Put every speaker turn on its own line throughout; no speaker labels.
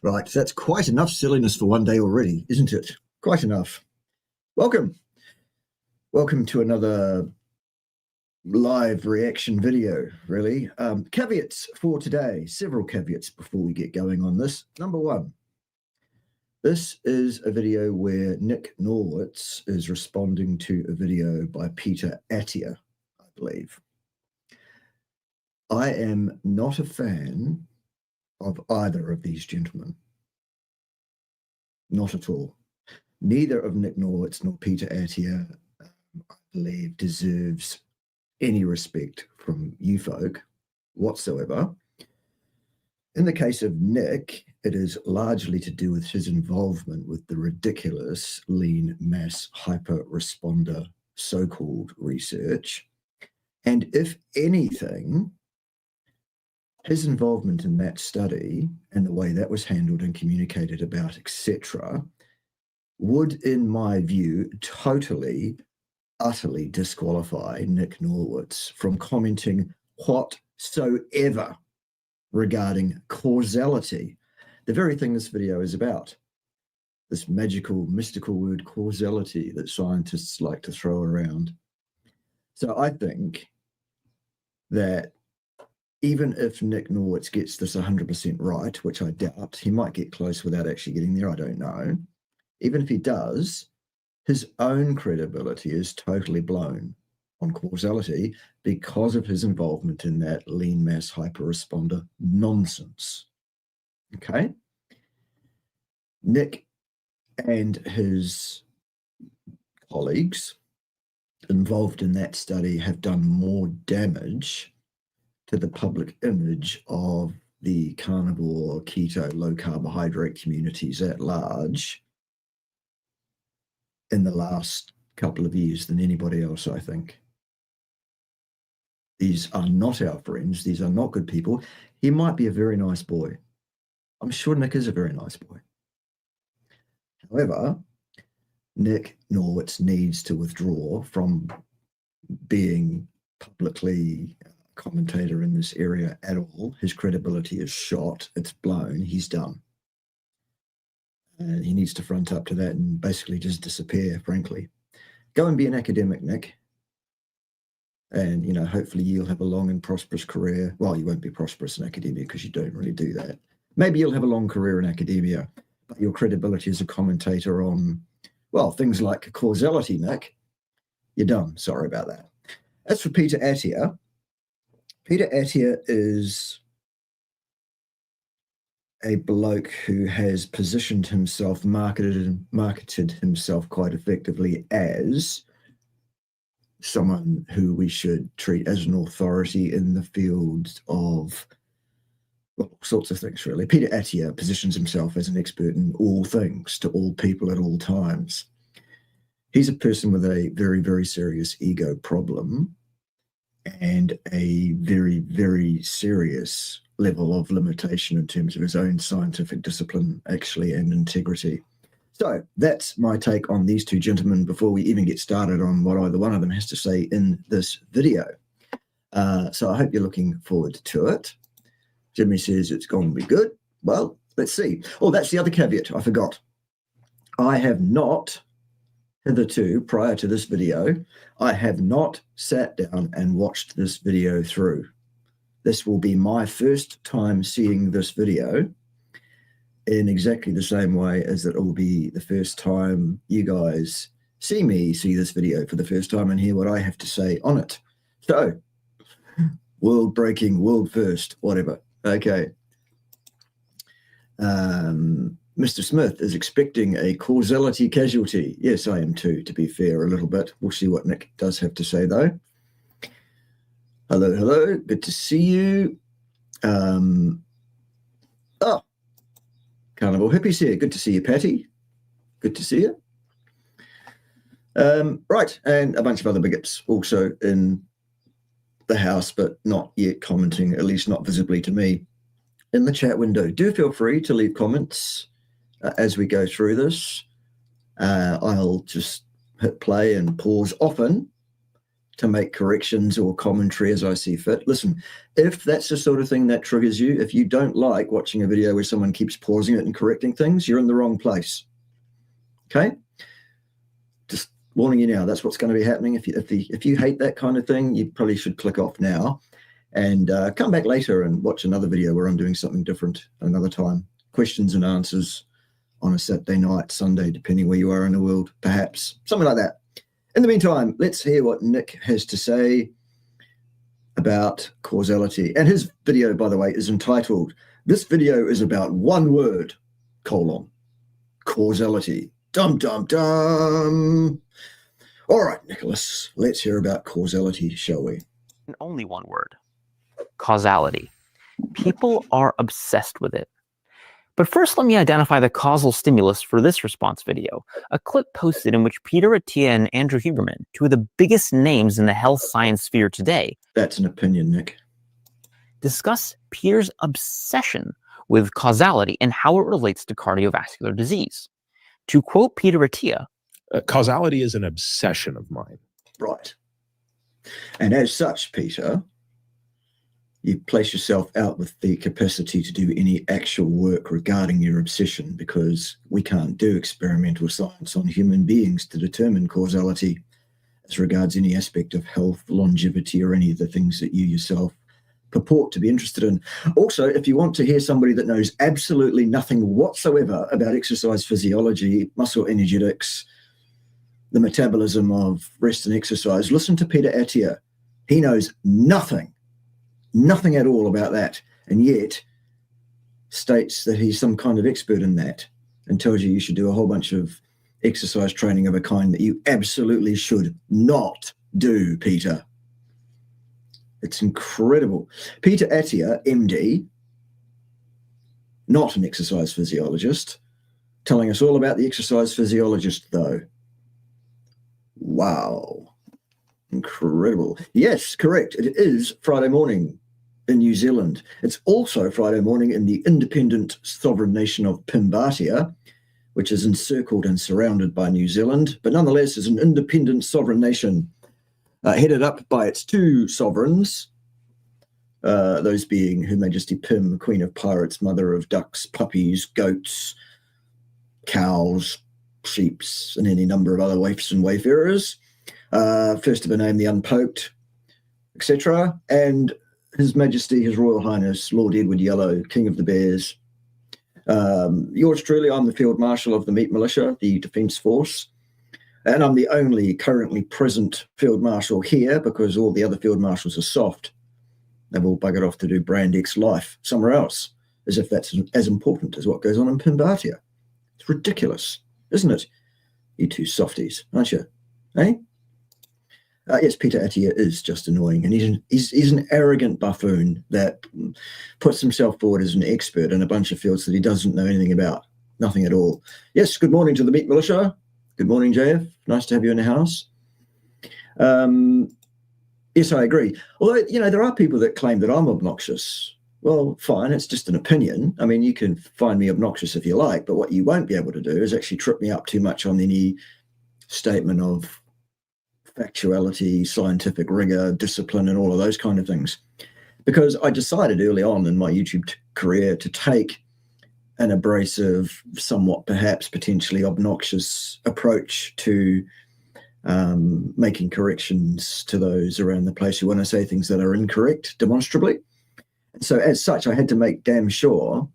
Right, that's quite enough silliness for one day already, isn't it? Quite enough. Welcome. Welcome to another live reaction video, really. Caveats for today, several caveats before we get going on this. Number one, this is a video where Nick Norwitz is responding to a video by Peter Attia, I believe. I am not a fan of either of these gentlemen. Not at all. Neither of Nick Norwitz nor Peter Attia, I believe, deserves any respect from you folk whatsoever. In the case of Nick, it is largely to do with his involvement with the ridiculous lean mass hyper-responder so-called research. And if anything, his involvement in that study and the way that was handled and communicated about, etc., would, in my view, totally, utterly disqualify Nick Norwitz from commenting whatsoever regarding causality, the very thing this video is about. This magical, mystical word causality that scientists like to throw around. So I think that even if Nick Norwitz gets this 100% right, which I doubt, he might get close without actually getting there, I don't know. Even if he does, his own credibility is totally blown on causality because of his involvement in that lean mass hyper-responder nonsense. Okay? Nick and his colleagues involved in that study have done more damage to the public image of the carnivore, keto, low carbohydrate communities at large in the last couple of years than anybody else, I think. These are not our friends. These are not good people. He might be a very nice boy. I'm sure Nick is a very nice boy. However, Nick Norwitz needs to withdraw from being publicly commentator in this area at all. His credibility is shot. It's blown. He's done. And he needs to front up to that and basically just disappear, frankly. Go and be an academic, Nick. And, you know, hopefully you'll have a long and prosperous career. Well, you won't be prosperous in academia because you don't really do that. Maybe you'll have a long career in academia, but your credibility as a commentator on, well, things like causality, Nick, you're done. Sorry about that. As for Peter Attia, Peter Attia is a bloke who has positioned himself, marketed himself quite effectively as someone who we should treat as an authority in the field of, well, all sorts of things, really. Peter Attia positions himself as an expert in all things to all people at all times. He's a person with a very, very serious ego problem and a very, very serious level of limitation in terms of his own scientific discipline, actually, and integrity. So that's my take on these two gentlemen before we even get started on what either one of them has to say in this video. So I hope you're looking forward to it. Jimmy says it's going to be good. Well, let's see. Oh, that's the other caveat I forgot. I have not hitherto, prior to this video, I have not sat down and watched this video through. This will be my first time seeing this video in exactly the same way as it will be the first time you guys see me see this video for the first time and hear what I have to say on it. So, world breaking, world first, whatever. Okay. Mr. Smith is expecting a causality casualty. Yes, I am too, to be fair, a little bit. We'll see what Nick does have to say, though. Hello, hello. Good to see you. Oh, Carnival Hippies here. Good to see you, Patty. Good to see you. Right, and a bunch of other bigots also in the house, but not yet commenting, at least not visibly to me, in the chat window. Do feel free to leave comments as we go through this. I'll just hit play and pause often to make corrections or commentary as I see fit. Listen, if that's the sort of thing that triggers you, if you don't like watching a video where someone keeps pausing it and correcting things, you're in the wrong place. Okay? Just warning you now, that's what's going to be happening. If you hate that kind of thing, you probably should click off now and come back later and watch another video where I'm doing something different another time. Questions and answers on a Saturday night, Sunday, depending where you are in the world, perhaps. Something like that. In the meantime, let's hear what Nick has to say about causality. And his video, by the way, is entitled, "This video is about one word, : causality." Dum, dum, dum. All right, Nicholas, let's hear about causality, shall we?
And only one word, causality. People are obsessed with it. But first, let me identify the causal stimulus for this response video, a clip posted in which Peter Attia and Andrew Huberman, two of the biggest names in the health science sphere today,
that's an opinion, Nick,
discuss Peter's obsession with causality and how it relates to cardiovascular disease. To quote Peter Attia,
causality is an obsession of mine.
Right. And as such, Peter, you place yourself out with the capacity to do any actual work regarding your obsession, because we can't do experimental science on human beings to determine causality as regards any aspect of health, longevity, or any of the things that you yourself purport to be interested in. Also, if you want to hear somebody that knows absolutely nothing whatsoever about exercise physiology, muscle energetics, the metabolism of rest and exercise, listen to Peter Attia. He knows nothing at all about that, and yet states that he's some kind of expert in that and tells you should do a whole bunch of exercise training of a kind that you absolutely should not do, Peter. It's incredible. Peter Attia, MD, not an exercise physiologist, telling us all about the exercise physiologist, though. Wow. Incredible. Yes, correct. It is Friday morning in New Zealand. It's also Friday morning in the independent sovereign nation of Pimbatia, which is encircled and surrounded by New Zealand, but nonetheless is an independent sovereign nation headed up by its two sovereigns, those being Her Majesty Pim, Queen of Pirates, mother of ducks, puppies, goats, cows, sheep, and any number of other waifs and wayfarers. First of her name, the Unpoked, etc. And His Majesty, His Royal Highness, Lord Edward Yellow, King of the Bears. Yours truly, I'm the Field Marshal of the Meat Militia, the Defence Force. And I'm the only currently present Field Marshal here because all the other Field Marshals are soft. They've all buggered off to do Brand X life somewhere else, as if that's as important as what goes on in Pimbatia. It's ridiculous, isn't it? You two softies, aren't you? Eh? Yes, Peter Attia is just annoying, and he's an arrogant buffoon that puts himself forward as an expert in a bunch of fields that he doesn't know anything about, nothing at all. Yes, good morning to the Meat Militia. Good morning, JF. Nice to have you in the house. Yes, I agree. Although, there are people that claim that I'm obnoxious. Well, fine, it's just an opinion. I mean, you can find me obnoxious if you like, but what you won't be able to do is actually trip me up too much on any statement of factuality, scientific rigor, discipline, and all of those kind of things. Because I decided early on in my YouTube career to take an abrasive, somewhat perhaps potentially obnoxious approach to making corrections to those around the place who want to say things that are incorrect demonstrably. So as such, I had to make damn sure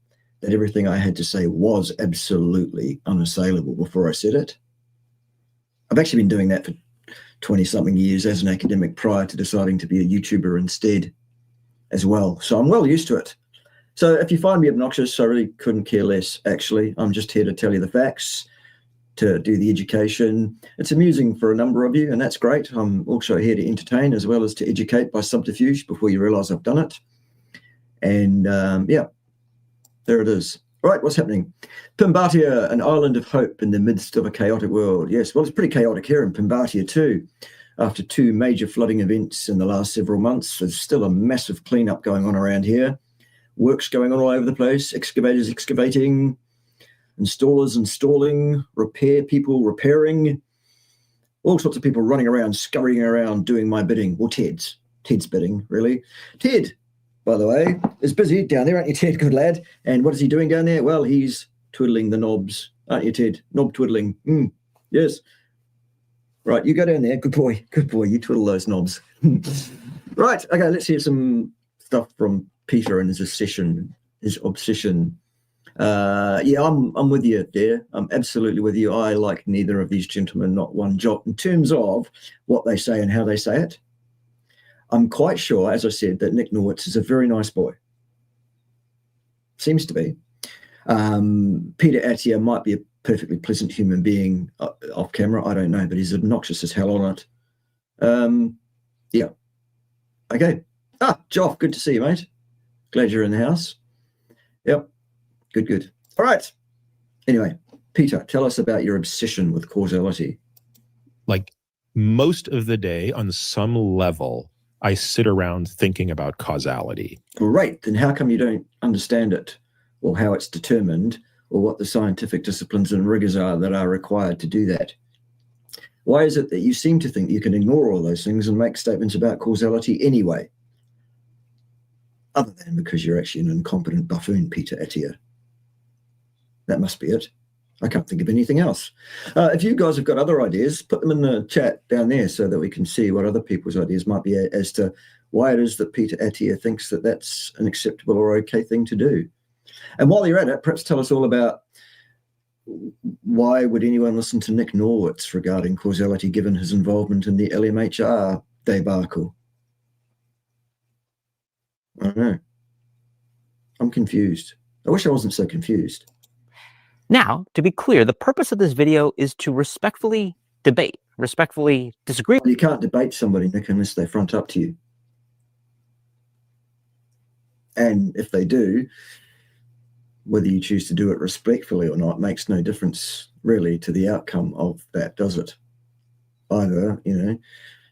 that everything I had to say was absolutely unassailable before I said it. I've actually been doing that for 20-something years as an academic prior to deciding to be a YouTuber instead as well. So I'm well used to it. So if you find me obnoxious, I really couldn't care less, actually. I'm just here to tell you the facts, to do the education. It's amusing for a number of you, and that's great. I'm also here to entertain as well as to educate by subterfuge before you realize I've done it. And yeah, there it is. All right, what's happening? Pimbatia, an island of hope in the midst of a chaotic world. Yes, well, it's pretty chaotic here in Pimbatia too. After two major flooding events in the last several months, there's still a massive cleanup going on around here. Works going on all over the place, excavators excavating, installers installing, repair people repairing, All sorts of people running around, scurrying around, doing my bidding, or Ted's bidding, really. Ted, by the way, is busy down there, aren't you, Ted? Good lad. And what is he doing down there? Well, he's twiddling the knobs, aren't you, Ted? Knob twiddling. Yes. Right, you go down there. Good boy. Good boy. You twiddle those knobs. Right. Okay, let's hear some stuff from Peter and his obsession. Yeah, I'm with you there. I'm absolutely with you. I like neither of these gentlemen, not one jot, in terms of what they say and how they say it. I'm quite sure, as I said, that Nick Norwitz is a very nice boy. Seems to be. Peter Attia might be a perfectly pleasant human being off camera. I don't know, but he's obnoxious as hell on it. Yeah. Okay. Joff, good to see you, mate. Glad you're in the house. Yep. Good. All right. Anyway, Peter, tell us about your obsession with causality.
Like most of the day, on some level, I sit around thinking about causality.
Great. Then how come you don't understand it, or how it's determined, or what the scientific disciplines and rigors are that are required to do that? Why is it that you seem to think you can ignore all those things and make statements about causality anyway? Other than because you're actually an incompetent buffoon, Peter Attia. That must be it. I can't think of anything else. If you guys have got other ideas, put them in the chat down there so that we can see what other people's ideas might be as to why it is that Peter Attia thinks that that's an acceptable or okay thing to do. And while you're at it, perhaps tell us all about why would anyone listen to Nick Norwitz regarding causality given his involvement in the LMHR debacle? I don't know. I'm confused. I wish I wasn't so confused.
Now, to be clear, the purpose of this video is to respectfully debate, respectfully disagree.
You can't debate somebody, Nick, unless they front up to you. And if they do, whether you choose to do it respectfully or not makes no difference really to the outcome of that, does it? Either,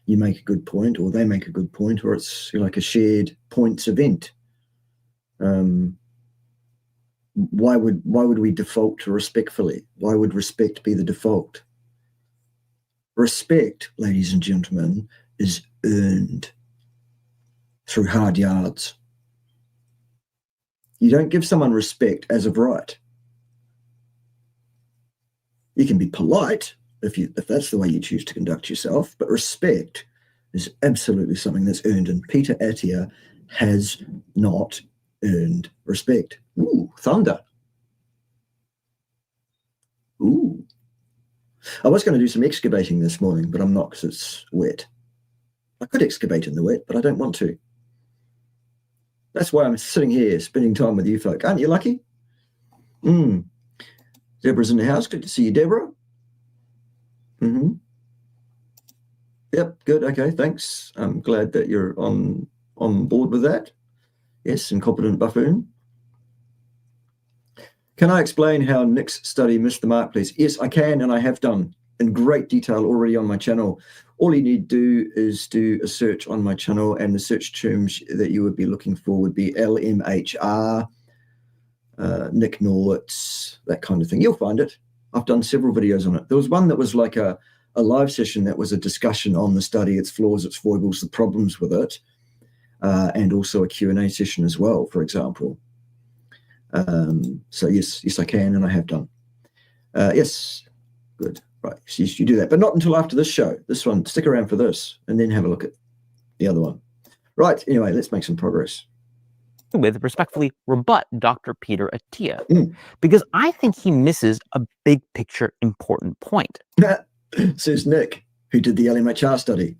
you make a good point or they make a good point, or it's like a shared points event. Why would we default to respectfully? Why would respect be the default? Respect, ladies and gentlemen, is earned through hard yards. You don't give someone respect as of right. You can be polite if that's the way you choose to conduct yourself, but respect is absolutely something that's earned, and Peter Attia has not earned respect. Ooh, thunder. Ooh. I was going to do some excavating this morning, but I'm not because it's wet. I could excavate in the wet, but I don't want to. That's why I'm sitting here spending time with you folk. Aren't you lucky? Deborah's in the house. Good to see you, Deborah. Yep, good. Okay, thanks. I'm glad that you're on board with that. Yes, incompetent buffoon. Can I explain how Nick's study missed the mark, please? Yes, I can, and I have done in great detail already on my channel. All you need to do is do a search on my channel, and the search terms that you would be looking for would be LMHR, Nick Norwitz, that kind of thing. You'll find it. I've done several videos on it. There was one that was like a live session that was a discussion on the study, its flaws, its foibles, the problems with it, and also a Q&A session as well, for example. So yes, I can, and I have done. Yes, good. Right, yes, you do that, but not until after this show. This one, stick around for this, and then have a look at the other one. Right, anyway, let's make some progress.
With respectfully rebut Dr. Peter Attia, because I think he misses a big picture important point.
Says Nick, who did the LMHR study,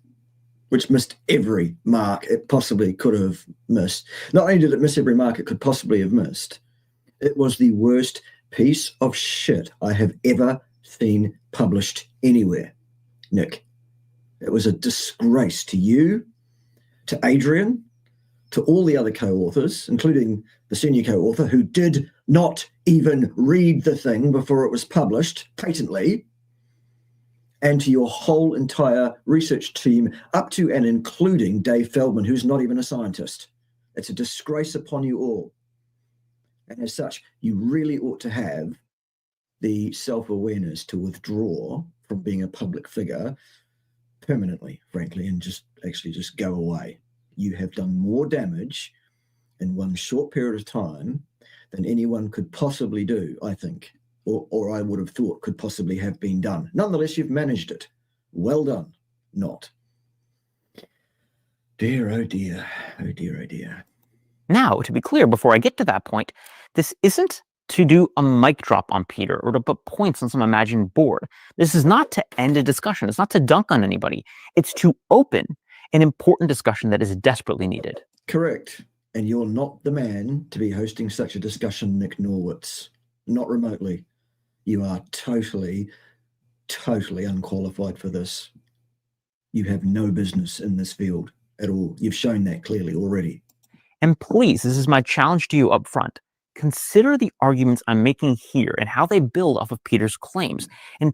which missed every mark it possibly could have missed. Not only did it miss every mark it could possibly have missed, it was the worst piece of shit I have ever seen published anywhere, Nick. It was a disgrace to you, to Adrian, to all the other co-authors, including the senior co-author, who did not even read the thing before it was published patently, and to your whole entire research team, up to and including Dave Feldman, who's not even a scientist. It's a disgrace upon you all. And as such, you really ought to have the self-awareness to withdraw from being a public figure permanently, frankly, and just go away. You have done more damage in one short period of time than anyone could possibly do, I think, or I would have thought could possibly have been done. Nonetheless, you've managed it. Well done. Not. Dear, oh dear, oh dear, oh dear.
Now, to be clear, before I get to that point, this isn't to do a mic drop on Peter or to put points on some imagined board. This is not to end a discussion. It's not to dunk on anybody. It's to open an important discussion that is desperately needed.
Correct. And you're not the man to be hosting such a discussion, Nick Norwitz. Not remotely. You are totally, totally unqualified for this. You have no business in this field at all. You've shown that clearly already.
And please, this is my challenge to you up front. Consider the arguments I'm making here and how they build off of Peter's claims. And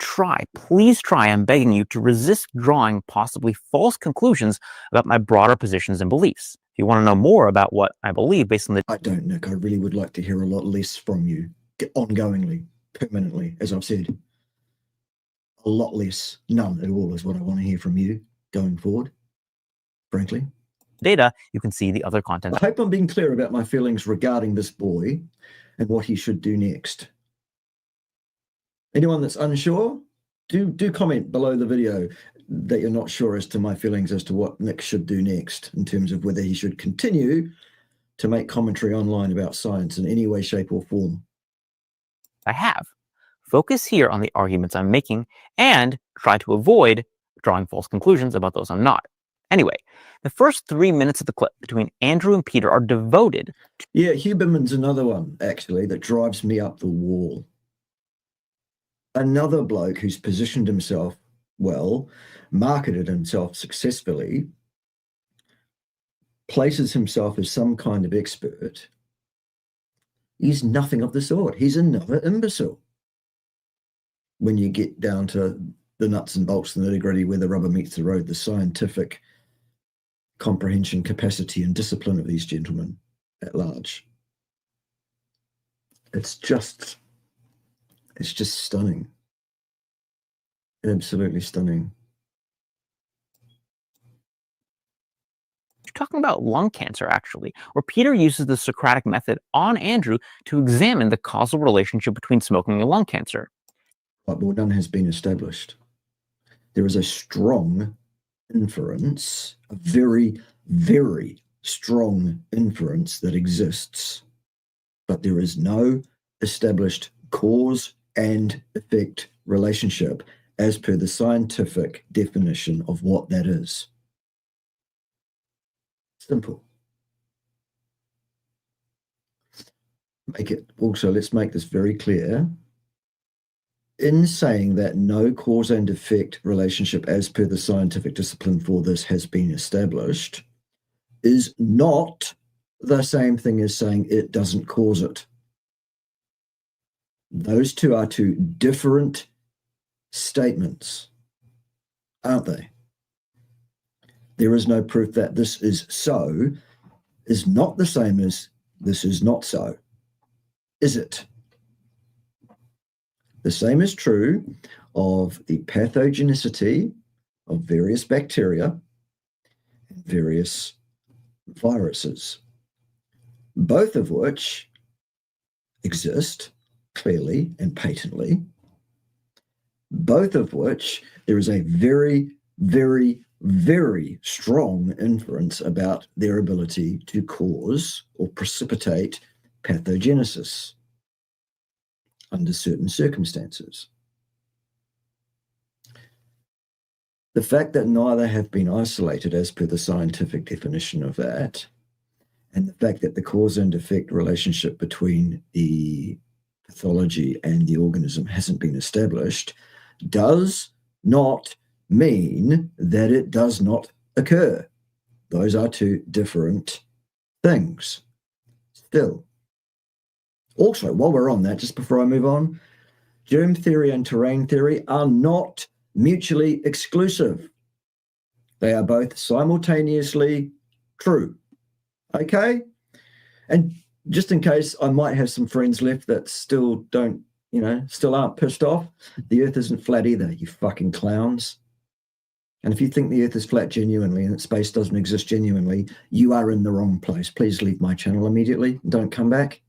please try, I'm begging you, to resist drawing possibly false conclusions about my broader positions and beliefs. If you want to know more about what I believe based on the...
I don't, Nick. I really would like to hear a lot less from you, ongoingly, permanently, as I've said. A lot less. None at all is what I want to hear from you going forward, frankly.
Data, you can see the other content.
I hope I'm being clear about my feelings regarding this boy and what he should do next. Anyone that's unsure, do comment below the video that you're not sure as to my feelings as to what Nick should do next in terms of whether he should continue to make commentary online about science in any way, shape, or form.
I have. Focus here on the arguments I'm making and try to avoid drawing false conclusions about those I'm not. Anyway, the first 3 minutes of the clip between Andrew and Peter are devoted.
Yeah, Huberman's another one, actually, that drives me up the wall. Another bloke who's positioned himself well, marketed himself successfully, places himself as some kind of expert. He's nothing of the sort. He's another imbecile. When you get down to the nuts and bolts, the nitty-gritty, where the rubber meets the road, the scientific comprehension, capacity, and discipline of these gentlemen at large. It's just stunning. Absolutely stunning.
You're talking about lung cancer, actually, where Peter uses the Socratic method on Andrew to examine the causal relationship between smoking and lung cancer.
But none has been established. There is a strong inference, a very, very strong inference that exists, but there is no established cause and effect relationship as per the scientific definition of what that is. Simple. Let's make this very clear. In saying that no cause and effect relationship as per the scientific discipline for this has been established is not the same thing as saying it doesn't cause it. Those two are two different statements, aren't they? There is no proof that this is so is not the same as this is not so, is it? The same is true of the pathogenicity of various bacteria and various viruses, both of which exist clearly and patently, both of which there is a very, very, very strong inference about their ability to cause or precipitate pathogenesis under certain circumstances. The fact that neither have been isolated as per the scientific definition of that, and the fact that the cause and effect relationship between the pathology and the organism hasn't been established, does not mean that it does not occur. Those are two different things. Still. Also, while we're on that, just before I move on, germ theory and terrain theory are not mutually exclusive. They are both simultaneously true. Okay? And just in case I might have some friends left that still still aren't pissed off, the earth isn't flat either, you fucking clowns. And if you think the Earth is flat genuinely and that space doesn't exist genuinely, you are in the wrong place. Please leave my channel immediately. Don't come back.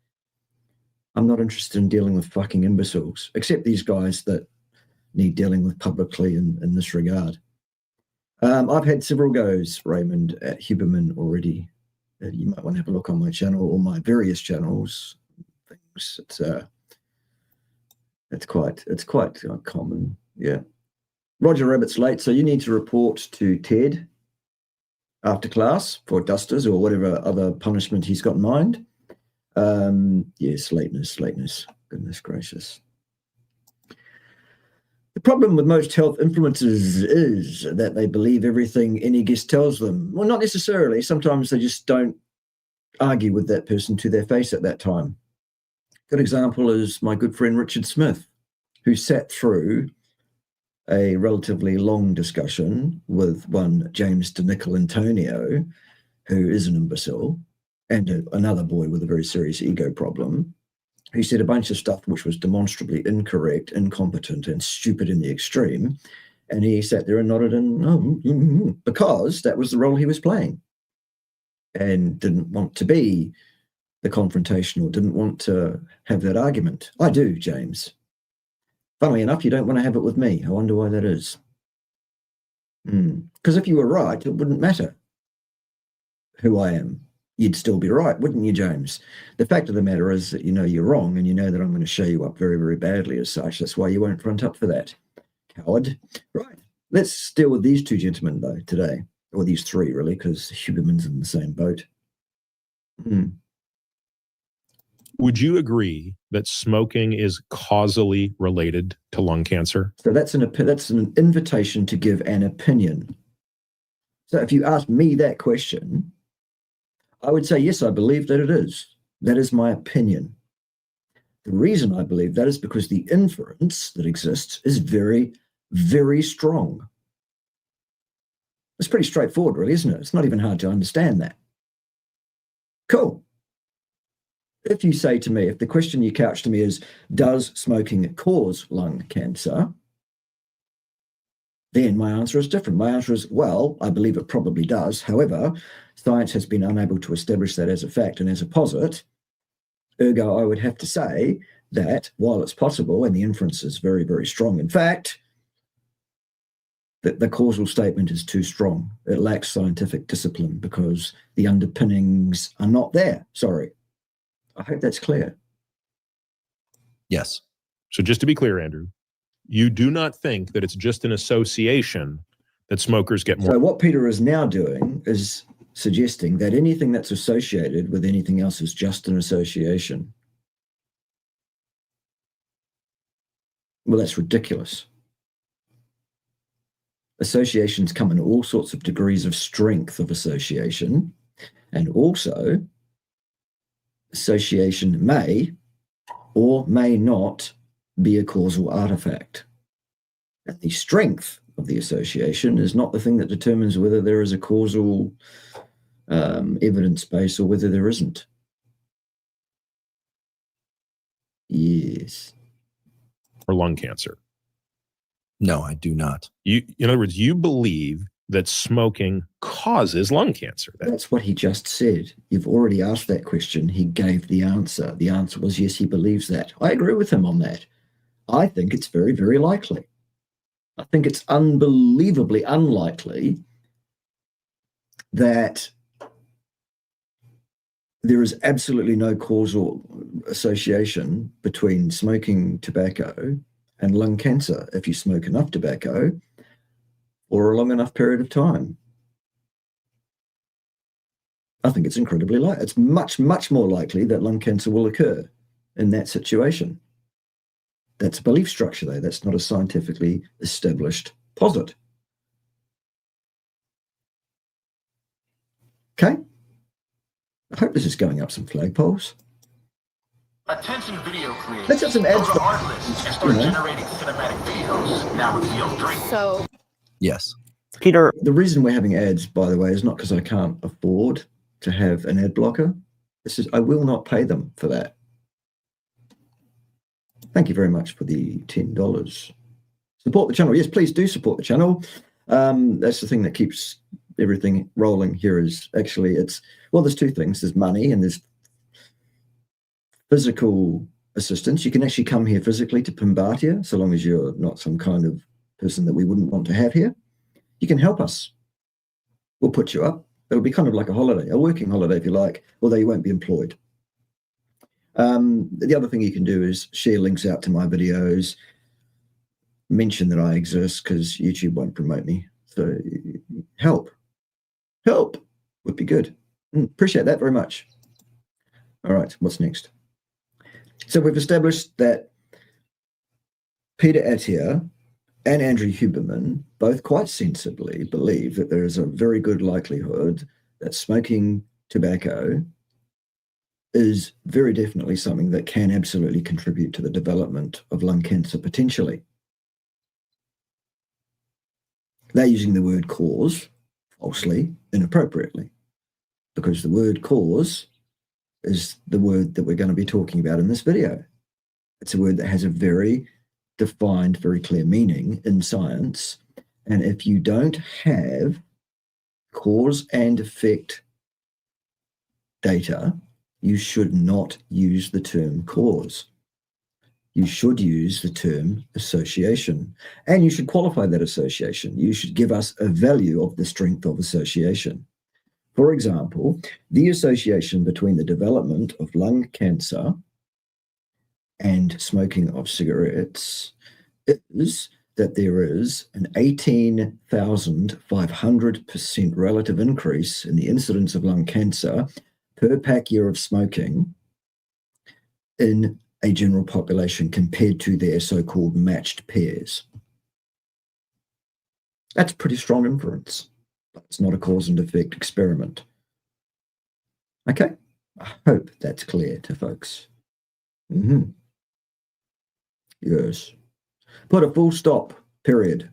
I'm not interested in dealing with fucking imbeciles, except these guys that need dealing with publicly in this regard. I've had several goes, Raymond, at Huberman already. You might want to have a look on my channel or my various channels. Things. It's quite common. Yeah. Roger Rabbit's late, so you need to report to Ted after class for dusters or whatever other punishment he's got in mind. Yes, lateness. Goodness gracious. The problem with most health influencers is that they believe everything any guest tells them. Well, not necessarily. Sometimes they just don't argue with that person to their face at that time. Good example is my good friend Richard Smith, who sat through a relatively long discussion with one James de Nicol Antonio, who is an imbecile, and another boy with a very serious ego problem, who said a bunch of stuff which was demonstrably incorrect, incompetent, and stupid in the extreme. And he sat there and nodded and because that was the role he was playing, and didn't want to be the confrontational, didn't want to have that argument. I do, James. Funnily enough, you don't want to have it with me. I wonder why that is. Because if you were right, it wouldn't matter who I am. You'd still be right, wouldn't you, James? The fact of the matter is that you know you're wrong, and you know that I'm going to show you up very, very badly as such. That's why you won't front up for that, coward. Right. Let's deal with these two gentlemen, though, today. Or these three, really, because Huberman's in the same boat.
Would you agree that smoking is causally related to lung cancer?
So that's an invitation to give an opinion. So if you ask me that question, I would say, yes, I believe that it is. That is my opinion. The reason I believe that is because the inference that exists is very, very strong. It's pretty straightforward, really, isn't it? It's not even hard to understand that. Cool. If you say to me, if the question you couch to me is, does smoking cause lung cancer? Then my answer is different. My answer is, well, I believe it probably does. However, science has been unable to establish that as a fact and as a posit. Ergo, I would have to say that while it's possible, and the inference is very, very strong, in fact, that the causal statement is too strong. It lacks scientific discipline because the underpinnings are not there. Sorry. I hope that's clear.
Yes.
So just to be clear, Andrew, you do not think that it's just an association that smokers get more.
So what Peter is now doing is suggesting that anything that's associated with anything else is just an association. Well, that's ridiculous. Associations come in all sorts of degrees of strength of association, and also association may or may not be a causal artifact. And the strength of the association is not the thing that determines whether there is a causal evidence base or whether there isn't. Yes.
For lung cancer.
No, I do not.
In other words, you believe that smoking causes lung cancer.
That's what he just said. You've already asked that question. He gave the answer. The answer was yes, he believes that. I agree with him on that. I think it's very, very likely. I think it's unbelievably unlikely that there is absolutely no causal association between smoking tobacco and lung cancer if you smoke enough tobacco or a long enough period of time. I think it's incredibly likely. It's much, much more likely that lung cancer will occur in that situation. That's a belief structure, though. That's not a scientifically established posit. Okay? I hope this is going up some flagpoles.
Attention video creators.
Let's have some ads.
Go to Artlist and start generating cinematic videos now with Field3.
So,
Yes.
Peter,
The reason we're having ads, by the way, is not because I can't afford to have an ad blocker. This is, I will not pay them for that. Thank you very much for the $10. Support the channel. Yes, please do support the channel. That's the thing that keeps everything rolling here. Is actually there's two things. There's money and there's physical assistance. You can actually come here physically to Pimbatia, so long as you're not some kind of person that we wouldn't want to have here. You can help us. We'll put you up. It'll be kind of like a holiday, a working holiday if you like, although you won't be employed. The other thing you can do is share links out to my videos, mention that I exist, because YouTube won't promote me. So help would be good. Appreciate that very much. All right, what's next? So we've established that Peter Attia and Andrew Huberman both quite sensibly believe that there is a very good likelihood that smoking tobacco is very definitely something that can absolutely contribute to the development of lung cancer potentially. They're using the word cause falsely, inappropriately, because the word cause is the word that we're going to be talking about in this video. It's a word that has a very defined, very clear meaning in science. And if you don't have cause and effect data, you should not use the term cause. You should use the term association, and you should qualify that association. You should give us a value of the strength of association. For example, the association between the development of lung cancer and smoking of cigarettes is that there is an 18,500% relative increase in the incidence of lung cancer per pack year of smoking in a general population compared to their so-called matched pairs. That's pretty strong inference, but it's not a cause and effect experiment. Okay, I hope that's clear to folks. Yes. Put a full stop, period,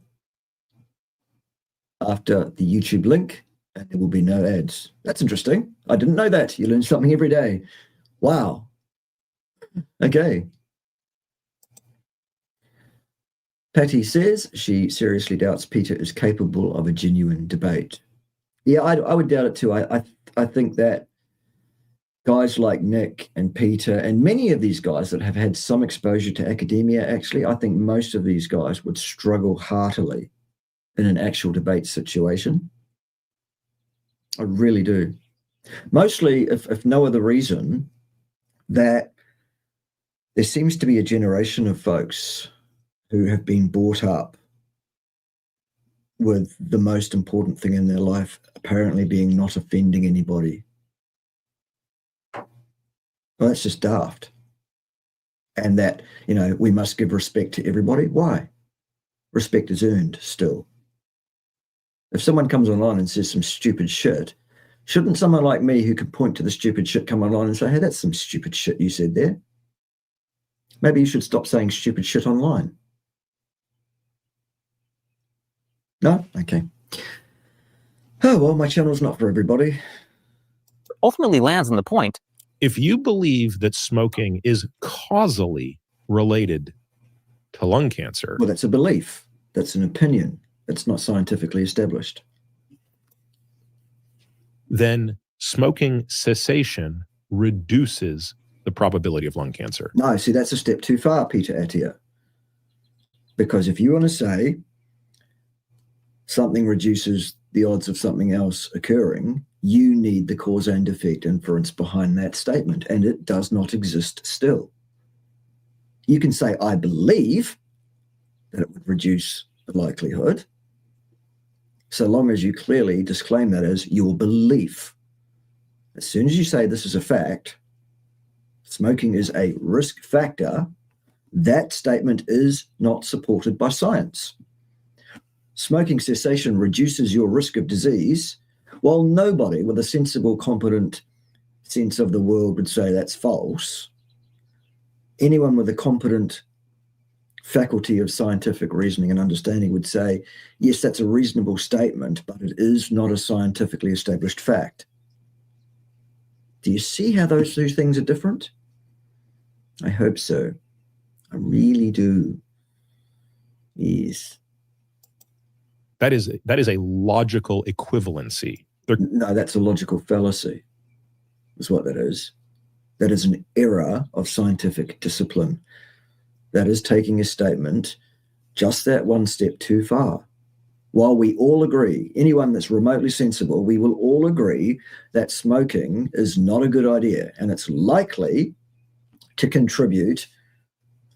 after the YouTube link, and there will be no ads. That's interesting. I didn't know that. You learn something every day. Wow. Okay. Patty says she seriously doubts Peter is capable of a genuine debate. Yeah, I would doubt it too. I think that guys like Nick and Peter and many of these guys that have had some exposure to academia, actually, I think most of these guys would struggle heartily in an actual debate situation. I really do. Mostly, if no other reason, that there seems to be a generation of folks who have been brought up with the most important thing in their life apparently being not offending anybody. Well, that's just daft. And that, we must give respect to everybody. Why? Respect is earned still. If someone comes online and says some stupid shit, shouldn't someone like me who can point to the stupid shit come online and say, hey, that's some stupid shit you said there? Maybe you should stop saying stupid shit online. No? Okay. Oh, well, my channel's not for everybody.
Ultimately lands on the point.
If you believe that smoking is causally related to lung cancer,
Well, that's a belief. That's an opinion. It's not scientifically established.
then smoking cessation reduces the probability of lung cancer.
No, see, that's a step too far, Peter Attia. Because if you want to say something reduces the odds of something else occurring, you need the cause and effect inference behind that statement, and it does not exist still. You can say, I believe that it would reduce the likelihood, so long as you clearly disclaim that as your belief. As soon as you say this is a fact, smoking is a risk factor, that statement is not supported by science. Smoking cessation reduces your risk of disease, while nobody with a sensible, competent sense of the world would say that's false. Anyone with a competent faculty of scientific reasoning and understanding would say, yes, that's a reasonable statement, but it is not a scientifically established fact. Do you see how those two things are different? I hope so. I really do. Yes.
That is a logical equivalency.
No, that's a logical fallacy, is what that is. That is an error of scientific discipline. That is taking a statement just that one step too far. While we all agree, anyone that's remotely sensible, we will all agree that smoking is not a good idea, and it's likely to contribute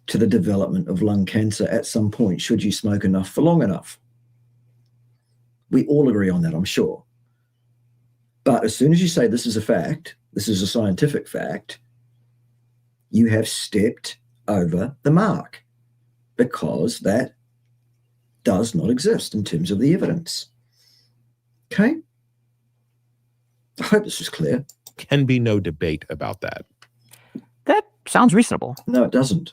to the development of lung cancer at some point, should you smoke enough for long enough. We all agree on that, I'm sure. But as soon as you say this is a fact, this is a scientific fact, you have stepped over the mark, because that does not exist in terms of the evidence. Okay? I hope this is clear.
Can be no debate about that.
That sounds reasonable.
No, it doesn't.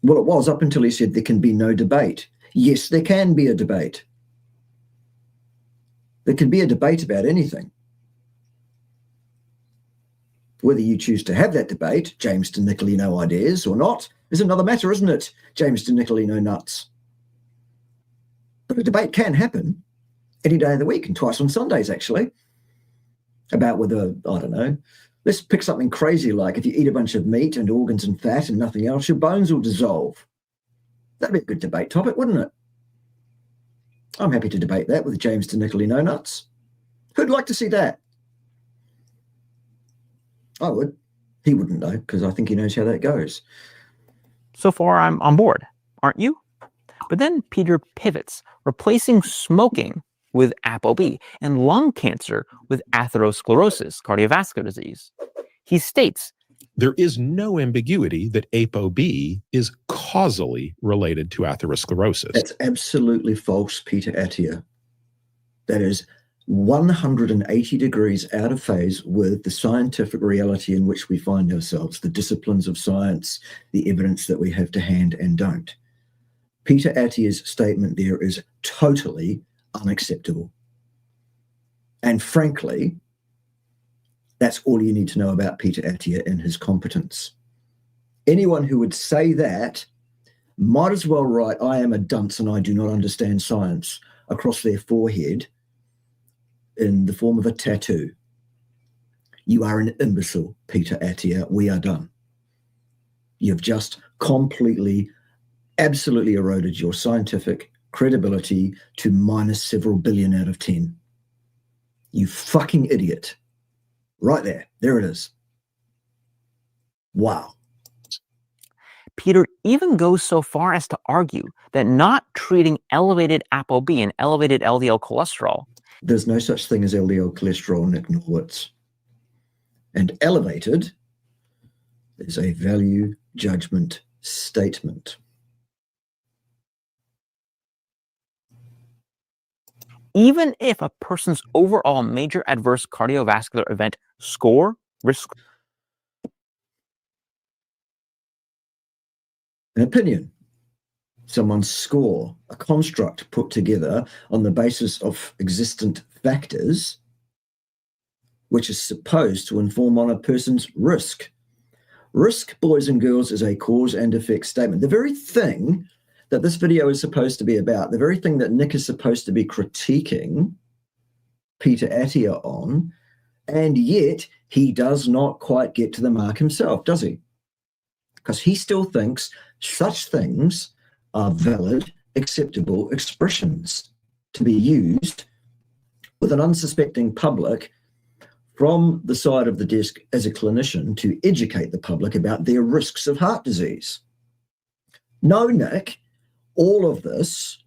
Well, it was up until he said there can be no debate. Yes, there can be a debate. There can be a debate about anything. Whether you choose to have that debate, James DiNicolino ideas or not, is another matter, isn't it? James DiNicolino nuts. But a debate can happen any day of the week and twice on Sundays, actually, about whether, I don't know, let's pick something crazy like if you eat a bunch of meat and organs and fat and nothing else, your bones will dissolve. That'd be a good debate topic, wouldn't it? I'm happy to debate that with James DiNicolino nuts. Who'd like to see that? I would. He wouldn't, though, because I think he knows how that goes.
So far, I'm on board, aren't you? But then Peter pivots, replacing smoking with ApoB and lung cancer with atherosclerosis, cardiovascular disease. He states,
there is no ambiguity that ApoB is causally related to atherosclerosis.
That's absolutely false, Peter Attia. That is 180 degrees out of phase with the scientific reality in which we find ourselves, the disciplines of science, the evidence that we have to hand and don't. Peter Attia's statement there is totally unacceptable. And frankly, that's all you need to know about Peter Attia and his competence. Anyone who would say that might as well write, I am a dunce and I do not understand science, across their forehead in the form of a tattoo. You are an imbecile, Peter Attia. We are done. You've just completely, absolutely eroded your scientific credibility to minus several billion out of 10. You fucking idiot. Right there. There it is. Wow.
Peter even goes so far as to argue that not treating elevated ApoB and elevated LDL cholesterol.
There's no such thing as LDL cholesterol, Nick Norwitz. And elevated is a value judgment statement.
Even if a person's overall major adverse cardiovascular event score, risk.
An opinion, someone's score, a construct put together on the basis of existent factors, which is supposed to inform on a person's risk. Risk, boys and girls, is a cause and effect statement. The very thing that this video is supposed to be about, the very thing that Nick is supposed to be critiquing Peter Attia on, and yet he does not quite get to the mark himself, does he? Because he still thinks such things are valid, acceptable expressions to be used with an unsuspecting public from the side of the desk as a clinician to educate the public about their risks of heart disease. No, Nick, all of this,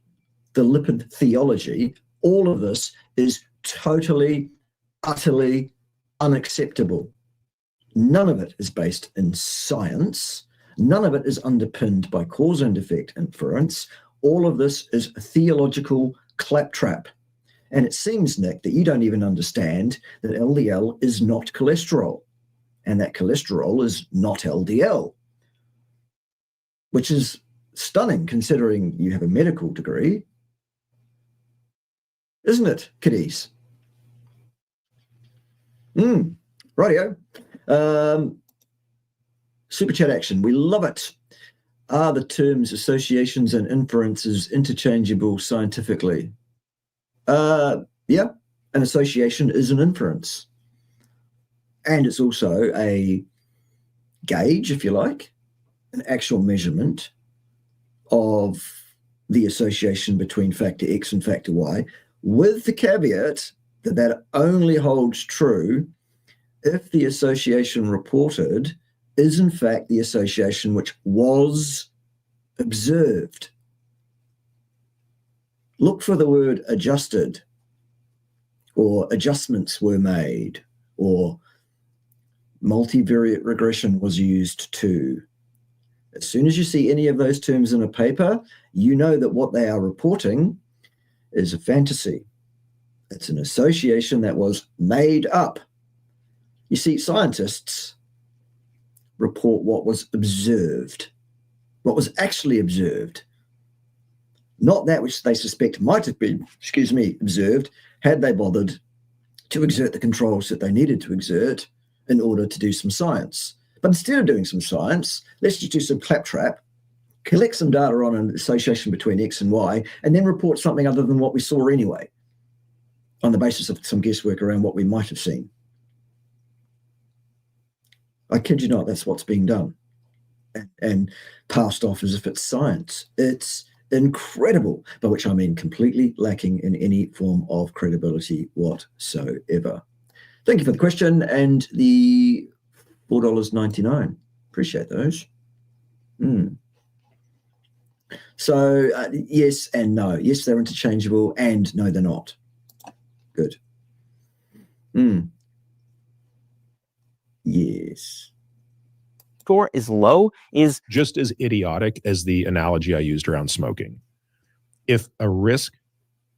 the lipid theology, all of this is totally, utterly unacceptable. None of it is based in science. None of it is underpinned by cause and effect inference. All of this is a theological claptrap. And it seems, Nick, that you don't even understand that LDL is not cholesterol and that cholesterol is not LDL, which is stunning considering you have a medical degree. Isn't it, kiddies? Rightio. Super chat action. We love it. Are the terms associations and inferences interchangeable scientifically? Yeah, an association is an inference. And it's also a gauge, if you like, an actual measurement of the association between factor X and factor Y, with the caveat that that only holds true if the association reported is in fact the association which was observed. Look for the word adjusted, or adjustments were made, or multivariate regression was used too. As soon as you see any of those terms in a paper, you know that what they are reporting is a fantasy. It's an association that was made up. You see, scientists report what was observed, what was actually observed, not that which they suspect might have been, observed had they bothered to exert the controls that they needed to exert in order to do some science. But instead of doing some science, let's just do some claptrap, collect some data on an association between X and Y, and then report something other than what we saw anyway, on the basis of some guesswork around what we might have seen. I kid you not, that's what's being done and passed off as if it's science. It's incredible, by which I mean completely lacking in any form of credibility whatsoever. Thank you for the question and the $4.99. Appreciate those. So yes and no. Yes, they're interchangeable, and no, they're not. Good. Yes.
Score is low is
Just as idiotic as the analogy I used around smoking. If a risk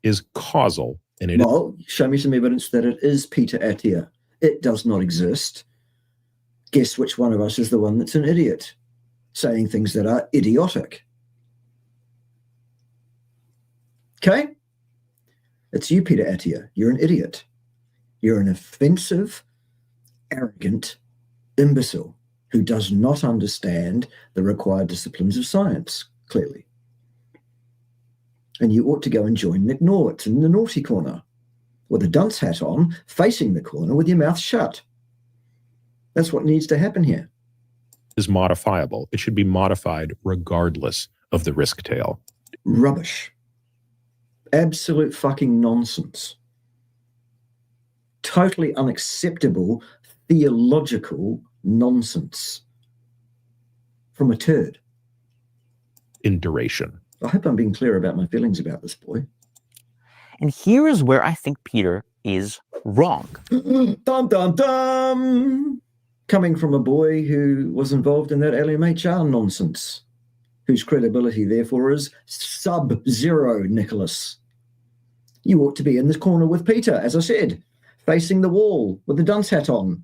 is causal and it
Well, show me some evidence that it is Peter Attia. It does not exist. Guess which one of us is the one that's an idiot, saying things that are idiotic. Okay? It's you, Peter Attia. You're an idiot. You're an offensive, arrogant imbecile who does not understand the required disciplines of science, clearly. And you ought to go and join Nick Norwitz in the naughty corner, with a dunce hat on, facing the corner with your mouth shut. That's what needs to happen here.
is modifiable. It should be modified regardless of the risk tail.
Rubbish. Absolute fucking nonsense. Totally unacceptable theological nonsense from a turd.
In duration.
I hope I'm being clear about my feelings about this boy.
And here is where I think Peter is wrong.
Dum, dum, dum. Coming from a boy who was involved in that LMHR nonsense, whose credibility, therefore, is sub-zero, Nicholas. You ought to be in this corner with Peter, as I said, facing the wall with the dunce hat on,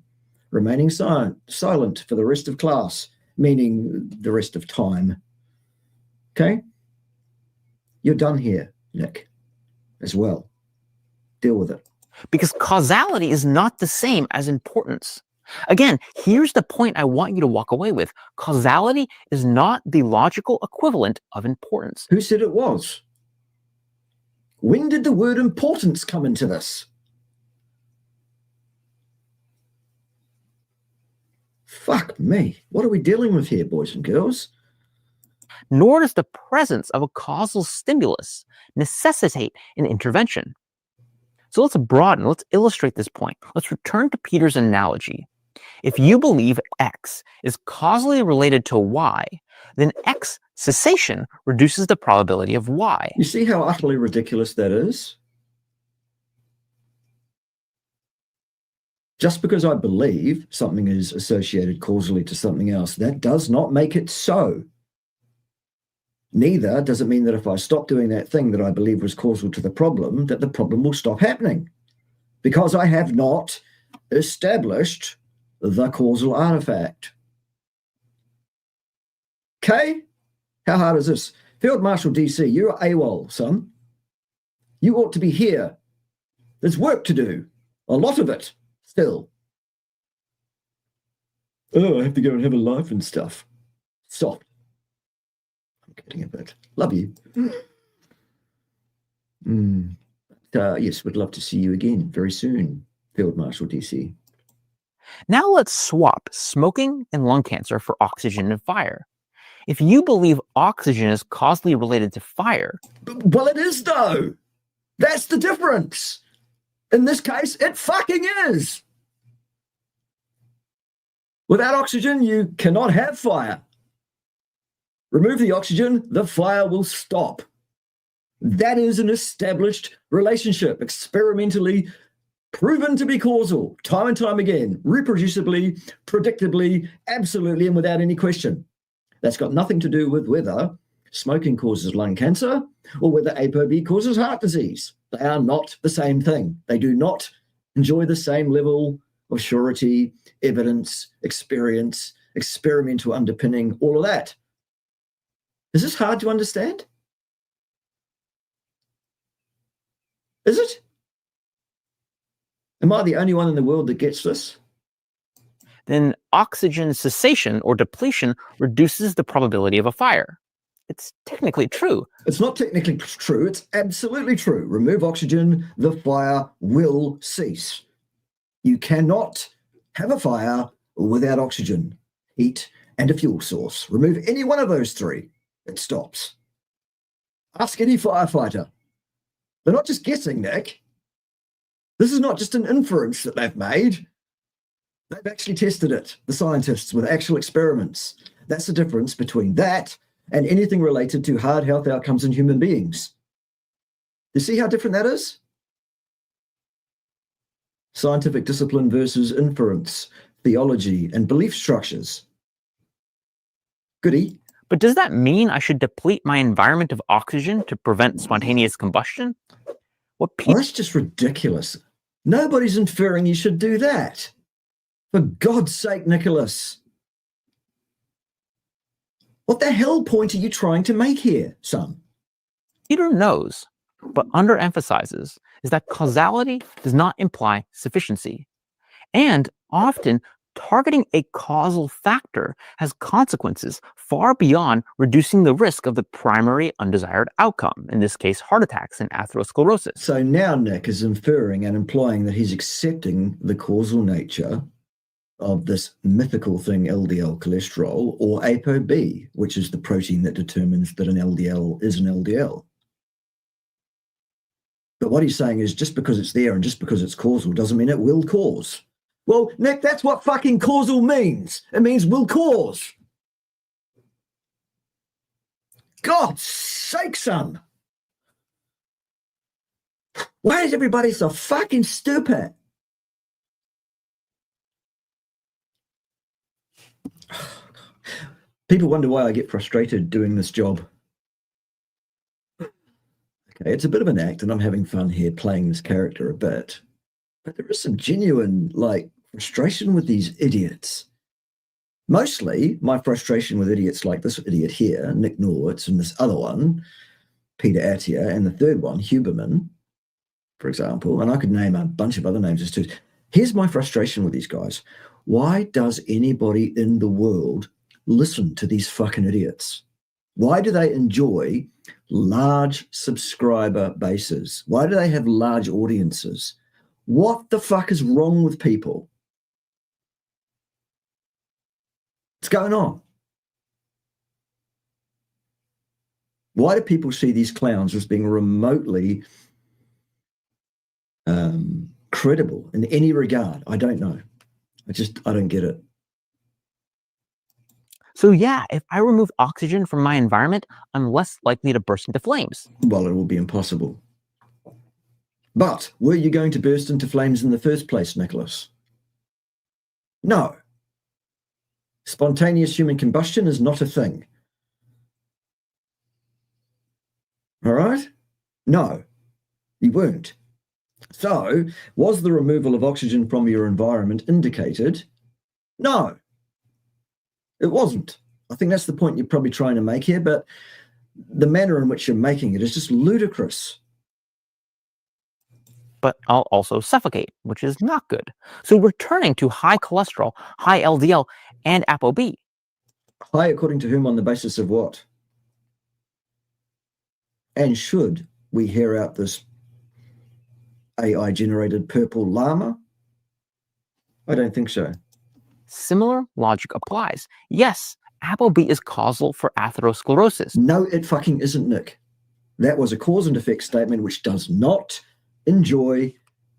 remaining silent for the rest of class, meaning the rest of time. Okay? You're done here, Nick, as well. Deal with it.
Because causality is not the same as importance. Again, here's the point I want you to walk away with. Causality is not the logical equivalent of importance.
Who said it was? When did the word importance come into this? Fuck me. What are we dealing with here, boys and girls?
Nor does the presence of a causal stimulus necessitate an intervention. So let's broaden, let's illustrate this point. Let's return to Peter's analogy. If you believe X is causally related to Y, then X cessation reduces the probability of Y.
You see how utterly ridiculous that is? Just because I believe something is associated causally to something else, that does not make it so. Neither does it mean that if I stop doing that thing that I believe was causal to the problem, that the problem will stop happening. Because I have not established the causal artifact. Okay? How hard is this? Field Marshal DC, you're AWOL, son. You ought to be here. There's work to do. A lot of it, still. Oh, I have to go and have a life and stuff. Stop. I'm getting a bit. Love you. Tell yes, we'd love to see you again very soon, Field Marshal DC.
Now let's swap smoking and lung cancer for oxygen and fire. If you believe oxygen is causally related to fire...
Well, it is, though. That's the difference. In this case, it fucking is. Without oxygen, you cannot have fire. Remove the oxygen, the fire will stop. That is an established relationship, experimentally proven to be causal, time and time again, reproducibly, predictably, absolutely, and without any question. That's got nothing to do with whether smoking causes lung cancer or whether ApoB causes heart disease. They are not the same thing. They do not enjoy the same level of surety, evidence, experience, experimental underpinning, all of that. Is this hard to understand? Is it? Am I the only one in the world that gets this?
Then oxygen cessation or depletion reduces the probability of a fire. It's technically true.
It's not technically true. It's absolutely true. Remove oxygen, the fire will cease. You cannot have a fire without oxygen, heat, and a fuel source. Remove any one of those three, it stops. Ask any firefighter. They're not just guessing, Nick. This is not just an inference that they've made. They've actually tested it, the scientists, with actual experiments. That's the difference between that and anything related to hard health outcomes in human beings. You see how different that is? Scientific discipline versus inference, theology, and belief structures. Goody.
But does that mean I should deplete my environment of oxygen to prevent spontaneous combustion?
Well, that's just ridiculous. Nobody's inferring you should do that. For God's sake, Nicholas. What the hell point are you trying to make here, son?
Peter knows, but underemphasizes, is that causality does not imply sufficiency. And often, targeting a causal factor has consequences far beyond reducing the risk of the primary undesired outcome, in this case, heart attacks and atherosclerosis.
So now Nick is inferring and implying that he's accepting the causal nature of this mythical thing, LDL cholesterol, or ApoB, which is the protein that determines that an LDL is an LDL. But what he's saying is just because it's there and just because it's causal doesn't mean it will cause. Well, Nick, that's what fucking causal means. It means will cause. God's sake, son. Why is everybody so fucking stupid? People wonder why I get frustrated doing this job. Okay, it's a bit of an act and I'm having fun here playing this character a bit. But there is some genuine, frustration with these idiots. Mostly my frustration with idiots like this idiot here, Nick Norwitz, and this other one, Peter Attia, and the third one, Huberman, for example, and I could name a bunch of other names as too. Here's my frustration with these guys. Why does anybody in the world listen to these fucking idiots? Why do they enjoy large subscriber bases? Why do they have large audiences? What the fuck is wrong with people? What's going on? Why do people see these clowns as being remotely credible in any regard? I don't know. I don't get it.
So yeah, if I remove oxygen from my environment, I'm less likely to burst into flames.
Well, it will be impossible. But were you going to burst into flames in the first place, Nicholas? No. Spontaneous human combustion is not a thing. All right? No, you weren't. So, was the removal of oxygen from your environment indicated? No, it wasn't. I think that's the point you're probably trying to make here, but the manner in which you're making it is just ludicrous.
But I'll also suffocate, which is not good. So returning to high cholesterol, high LDL, and ApoB.
High according to whom, on the basis of what? And should we hear out this AI-generated purple llama? I don't think so.
Similar logic applies. Yes, ApoB is causal for atherosclerosis.
No, it fucking isn't, Nick. That was a cause and effect statement which does not enjoy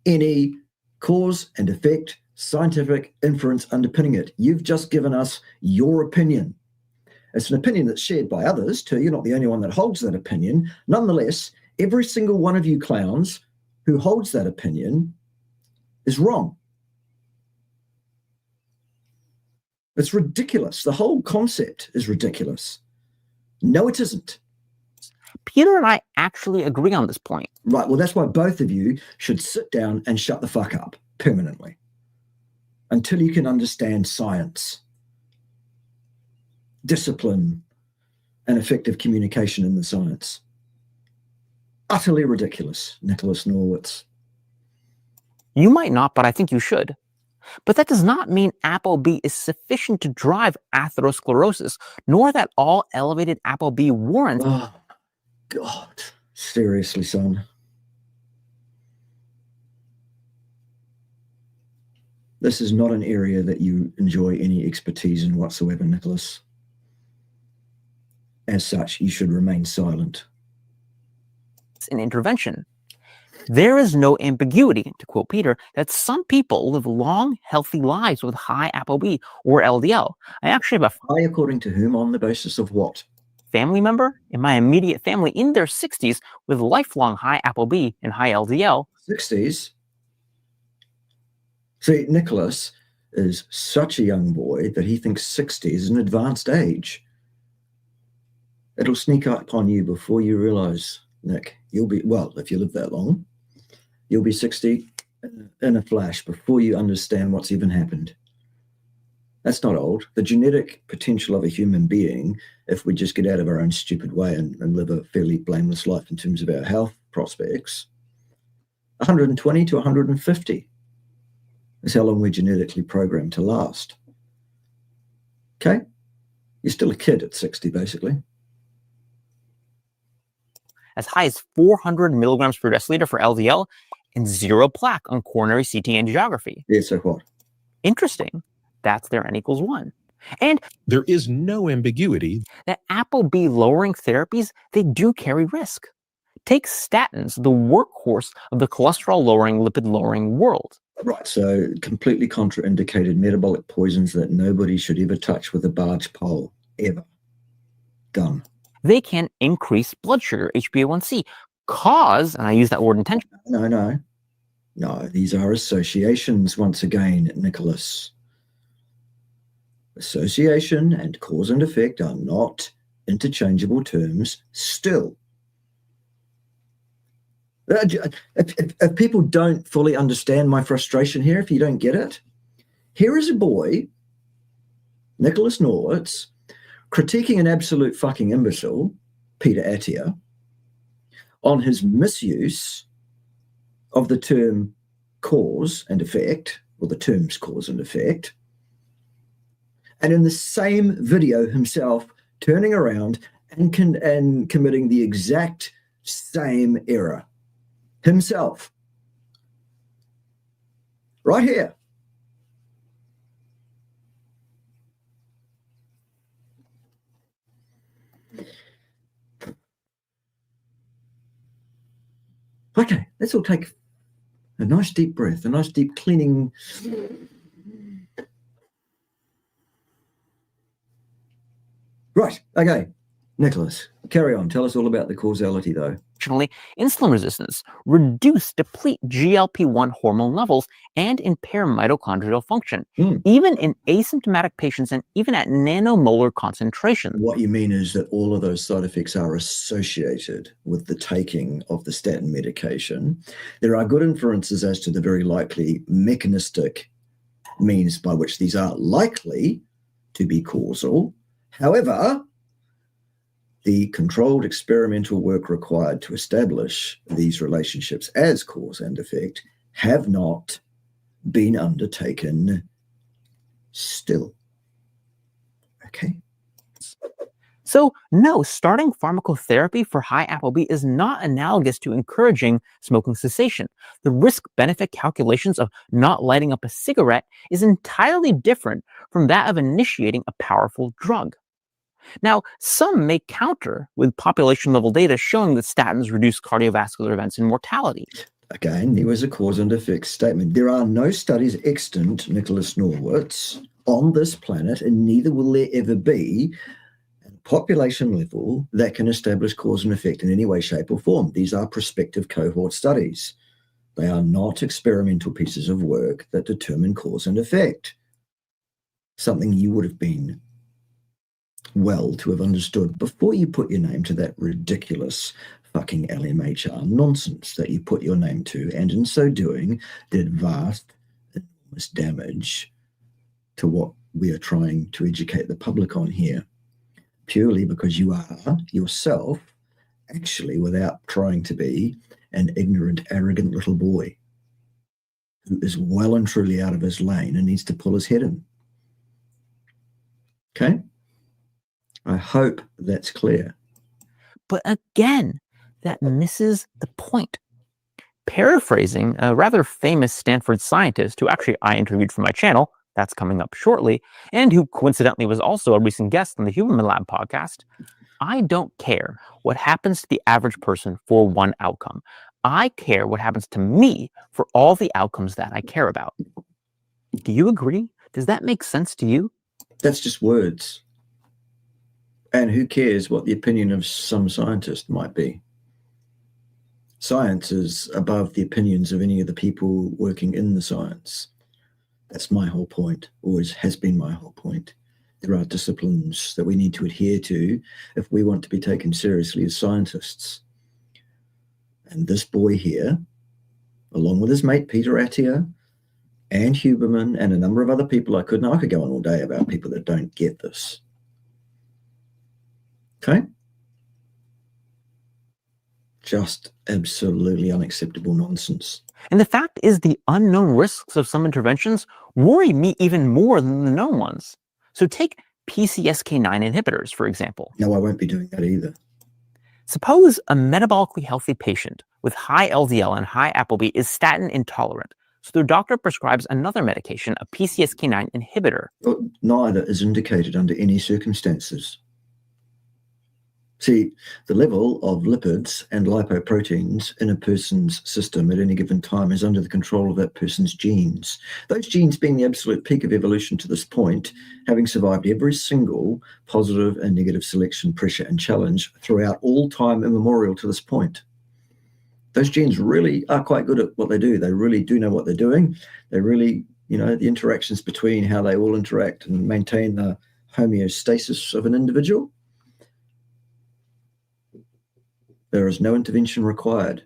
any cause and effect scientific inference underpinning it. You've just given us your opinion. It's an opinion that's shared by others too. You're not the only one that holds that opinion. Nonetheless, every single one of you clowns who holds that opinion is wrong. It's ridiculous. The whole concept is ridiculous. No, it isn't.
Peter and I actually agree on this point.
Right, well, that's why both of you should sit down and shut the fuck up permanently until you can understand science, discipline, and effective communication in the science. Utterly ridiculous, Nicholas Norwitz.
You might not, but I think you should. But that does not mean ApoB is sufficient to drive atherosclerosis, nor that all elevated ApoB warrants.
Oh, God. Seriously, son. This is not an area that you enjoy any expertise in whatsoever, Nicholas. As such, you should remain silent.
An intervention. There is no ambiguity, to quote Peter, that some people live long, healthy lives with high ApoB or LDL. I actually have a
High according to whom, on the basis of what?
family member in my immediate family in their 60s with lifelong high ApoB and high LDL.
60s? See, Nicholas is such a young boy that he thinks 60 is an advanced age. It'll sneak up upon you before you realize, Nick, you'll be, well, if you live that long, you'll be 60 in a flash before you understand what's even happened. That's not old. The genetic potential of a human being, if we just get out of our own stupid way and live a fairly blameless life in terms of our health prospects, 120 to 150 is how long we're genetically programmed to last. Okay? You're still a kid at 60, basically.
As high as 400 milligrams per deciliter for LDL and 0 plaque on coronary CT angiography.
Yeah, so what?
Interesting. That's their N equals 1. And
There is no ambiguity.
that ApoB lowering therapies, they do carry risk. Take statins, the workhorse of the cholesterol lowering, lipid lowering world.
Right, so completely contraindicated metabolic poisons that nobody should ever touch with a barge pole, ever. Done.
They can increase blood sugar, HbA1c, cause, and I use that word intentionally,
No, these are associations once again, Nicholas. Association and cause and effect are not interchangeable terms still. If people don't fully understand my frustration here, if you don't get it, here is a boy, Nicholas Norwitz, critiquing an absolute fucking imbecile, Peter Attia, on his misuse of the term cause and effect, or the terms cause and effect, and in the same video himself turning around and committing the exact same error himself. Right here. Okay, let's all take a nice deep breath, a nice deep cleaning. Right, okay. Nicholas, carry on. Tell us all about the causality, though.
insulin resistance, reduce, deplete GLP-1 hormone levels, and impair mitochondrial function, even in asymptomatic patients and even at nanomolar concentrations.
What you mean is that all of those side effects are associated with the taking of the statin medication. There are good inferences as to the very likely mechanistic means by which these are likely to be causal. However, the controlled experimental work required to establish these relationships as cause and effect have not been undertaken still. Okay.
So, no, starting pharmacotherapy for high ApoB is not analogous to encouraging smoking cessation. The risk-benefit calculations of not lighting up a cigarette is entirely different from that of initiating a powerful drug. Now, some may counter with population-level data showing that statins reduce cardiovascular events and mortality.
Again, there was a cause and effect statement. There are no studies extant, Nicholas Norwitz, on this planet, and neither will there ever be at a population level that can establish cause and effect in any way, shape, or form. These are prospective cohort studies. They are not experimental pieces of work that determine cause and effect. Something you would have been well to have understood before you put your name to that ridiculous fucking LMHR nonsense that you put your name to, and in so doing did vast, enormous damage to what we are trying to educate the public on here, purely because you are yourself actually, without trying to be, an ignorant, arrogant little boy who is well and truly out of his lane and needs to pull his head in. Okay? I hope that's clear.
But again, that misses the point. Paraphrasing a rather famous Stanford scientist who actually I interviewed for my channel, that's coming up shortly, and who coincidentally was also a recent guest on the Human Lab podcast, I don't care what happens to the average person for one outcome. I care what happens to me for all the outcomes that I care about. Do you agree? Does that make sense to you?
That's just words. And who cares what the opinion of some scientist might be? Science is above the opinions of any of the people working in the science. That's my whole point, always has been my whole point. There are disciplines that we need to adhere to if we want to be taken seriously as scientists. And this boy here, along with his mate Peter Attia and Huberman and a number of other people, I could go on all day about people that don't get this. Okay? Just absolutely unacceptable nonsense.
And the fact is, the unknown risks of some interventions worry me even more than the known ones. So take PCSK9 inhibitors, for example.
No, I won't be doing that either.
Suppose a metabolically healthy patient with high LDL and high ApoB is statin intolerant, so their doctor prescribes another medication, a PCSK9 inhibitor.
Well, neither is indicated under any circumstances. See, the level of lipids and lipoproteins in a person's system at any given time is under the control of that person's genes. Those genes being the absolute peak of evolution to this point, having survived every single positive and negative selection, pressure, and challenge throughout all time immemorial to this point. Those genes really are quite good at what they do. They really do know what they're doing. They really, the interactions between how they all interact and maintain the homeostasis of an individual. There is no intervention required.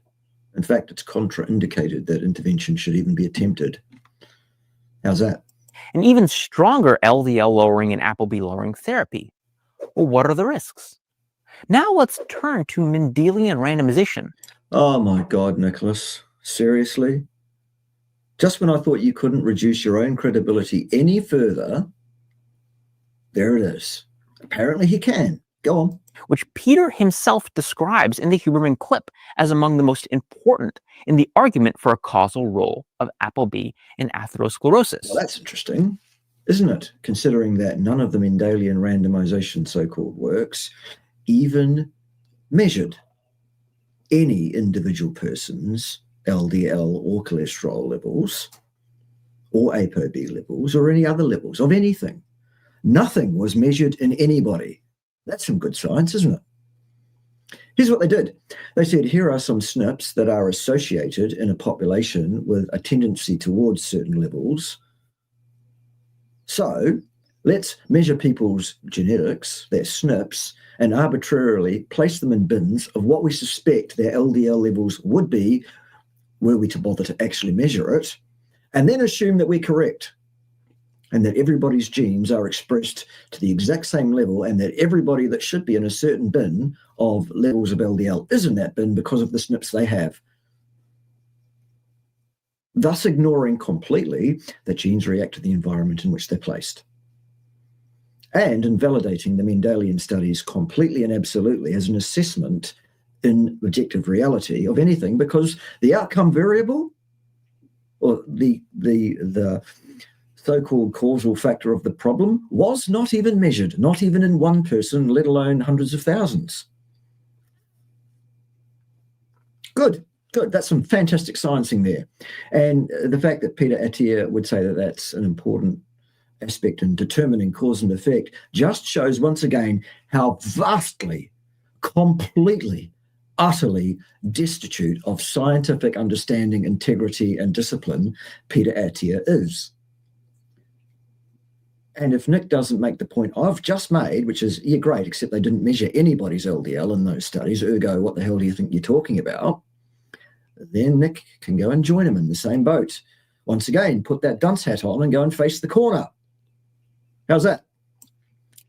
In fact, it's contraindicated that intervention should even be attempted. How's that?
An even stronger LDL lowering and ApoB lowering therapy. Well, what are the risks? Now let's turn to Mendelian randomization.
Oh my God, Nicholas. Seriously? Just when I thought you couldn't reduce your own credibility any further, there it is. Apparently he can. Go on.
Which Peter himself describes in the Huberman clip as among the most important in the argument for a causal role of ApoB in atherosclerosis.
Well, that's interesting, isn't it? Considering that none of the Mendelian randomization so-called works even measured any individual person's LDL or cholesterol levels or ApoB levels or any other levels of anything. Nothing was measured in anybody. That's some good science, isn't it? Here's what they did. They said, here are some SNPs that are associated in a population with a tendency towards certain levels. So let's measure people's genetics, their SNPs, and arbitrarily place them in bins of what we suspect their LDL levels would be were we to bother to actually measure it, and then assume that we're correct, and that everybody's genes are expressed to the exact same level, and that everybody that should be in a certain bin of levels of LDL is in that bin because of the SNPs they have. Thus ignoring completely that genes react to the environment in which they're placed. and invalidating the Mendelian studies completely and absolutely as an assessment in objective reality of anything, because the outcome variable, or the so-called causal factor of the problem, was not even measured, not even in one person, let alone hundreds of thousands. Good. That's some fantastic sciencing there. And the fact that Peter Attia would say that that's an important aspect in determining cause and effect just shows once again how vastly, completely, utterly destitute of scientific understanding, integrity, and discipline Peter Attia is. And if Nick doesn't make the point I've just made, which is, yeah, great, except they didn't measure anybody's LDL in those studies, ergo, what the hell do you think you're talking about? Then Nick can go and join him in the same boat. Once again, put that dunce hat on and go and face the corner. How's that?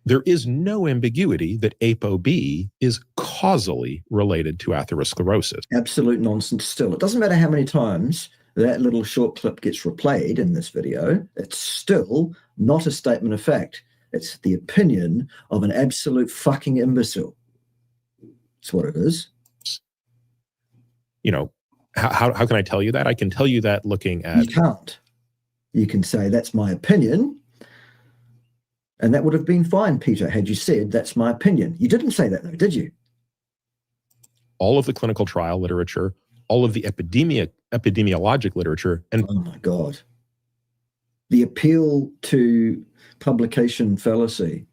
There is no ambiguity that ApoB is causally related to atherosclerosis.
Absolute nonsense still. It doesn't matter how many times that little short clip gets replayed in this video, it's still not a statement of fact. It's the opinion of an absolute fucking imbecile. That's what it is.
You know, how can I tell you that? I can tell you that looking at...
You can't. You can say, that's my opinion, and that would have been fine, Peter, had you said, that's my opinion. You didn't say that, though, did you?
All of the clinical trial literature, all of the epidemiologic literature, and...
Oh, my God. The appeal to publication fallacy.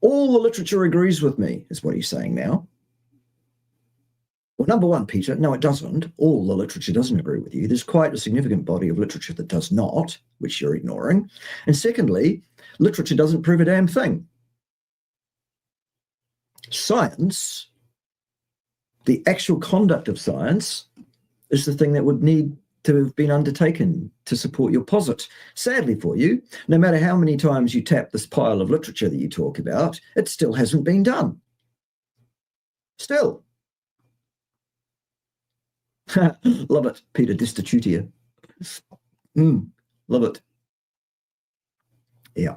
All the literature agrees with me, is what he's saying now. Well, number one, Peter, no, it doesn't. All the literature doesn't agree with you. There's quite a significant body of literature that does not, which you're ignoring. And secondly, literature doesn't prove a damn thing. Science, the actual conduct of science, is the thing that would need to have been undertaken to support your posit. Sadly for you, no matter how many times you tap this pile of literature that you talk about, it still hasn't been done. Still. Love it, Peter Destitutia. Love it. Yeah.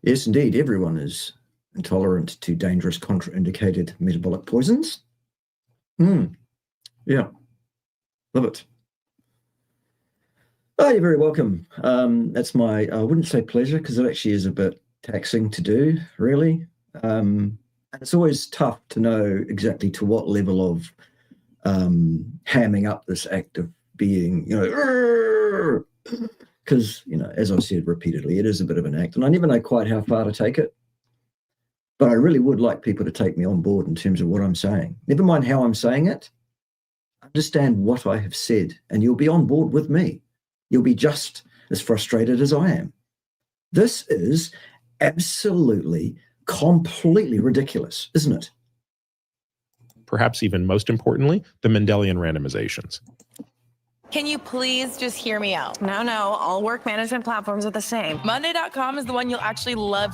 Yes, indeed, everyone is intolerant to dangerous contraindicated metabolic poisons. Yeah. Love it. Oh, you're very welcome. That's my, I wouldn't say pleasure, because it actually is a bit taxing to do, really. And it's always tough to know exactly to what level of hamming up this act of being, because, as I've said repeatedly, it is a bit of an act, and I never know quite how far to take it. But I really would like people to take me on board in terms of what I'm saying. Never mind how I'm saying it. Understand what I have said, and you'll be on board with me. You'll be just as frustrated as I am. This is absolutely, completely ridiculous, isn't it?
perhaps even most importantly, the Mendelian randomizations.
Can you please just hear me out? No, all work management platforms are the same. Monday.com is the one you'll actually love.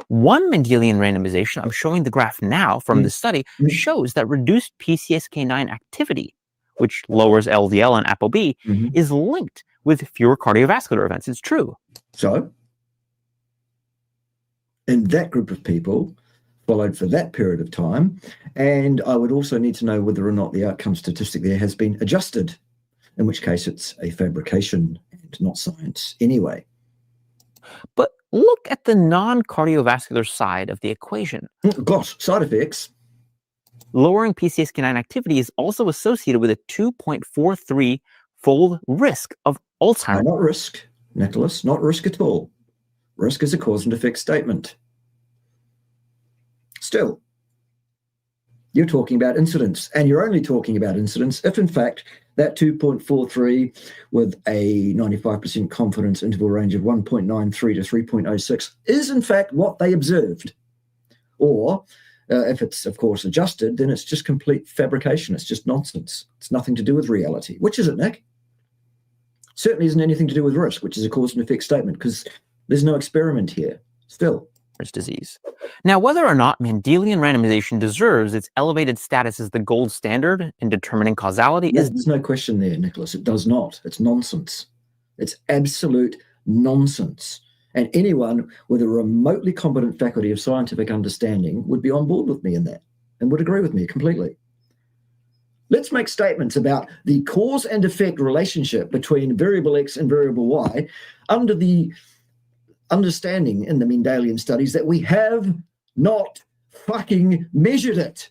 One Mendelian randomization, I'm showing the graph now from the study, shows that reduced PCSK9 activity, which lowers LDL and ApoB, is linked with fewer cardiovascular events. It's true.
So, in that group of people, followed for that period of time, and I would also need to know whether or not the outcome statistic there has been adjusted, in which case it's a fabrication and not science anyway.
But look at the non-cardiovascular side of the equation.
Gosh, side effects.
Lowering PCSK9 activity is also associated with a 2.43-fold risk of Alzheimer's.
Not risk, Nicholas, not risk at all. Risk is a cause and effect statement. Still, you're talking about incidence, and you're only talking about incidence if, in fact, that 2.43 with a 95% confidence interval range of 1.93 to 3.06 is, in fact, what they observed. Or, if it's, of course, adjusted, then it's just complete fabrication. It's just nonsense. It's nothing to do with reality. Which is it, Nick? Certainly isn't anything to do with risk, which is a cause and effect statement, because there's no experiment here. Still.
Disease. Now, whether or not Mendelian randomization deserves its elevated status as the gold standard in determining causality
There's no question there, Nicholas. It does not. It's nonsense. It's absolute nonsense. And anyone with a remotely competent faculty of scientific understanding would be on board with me in that and would agree with me completely. Let's make statements about the cause and effect relationship between variable X and variable Y under the understanding in the Mendelian studies that we have not fucking measured it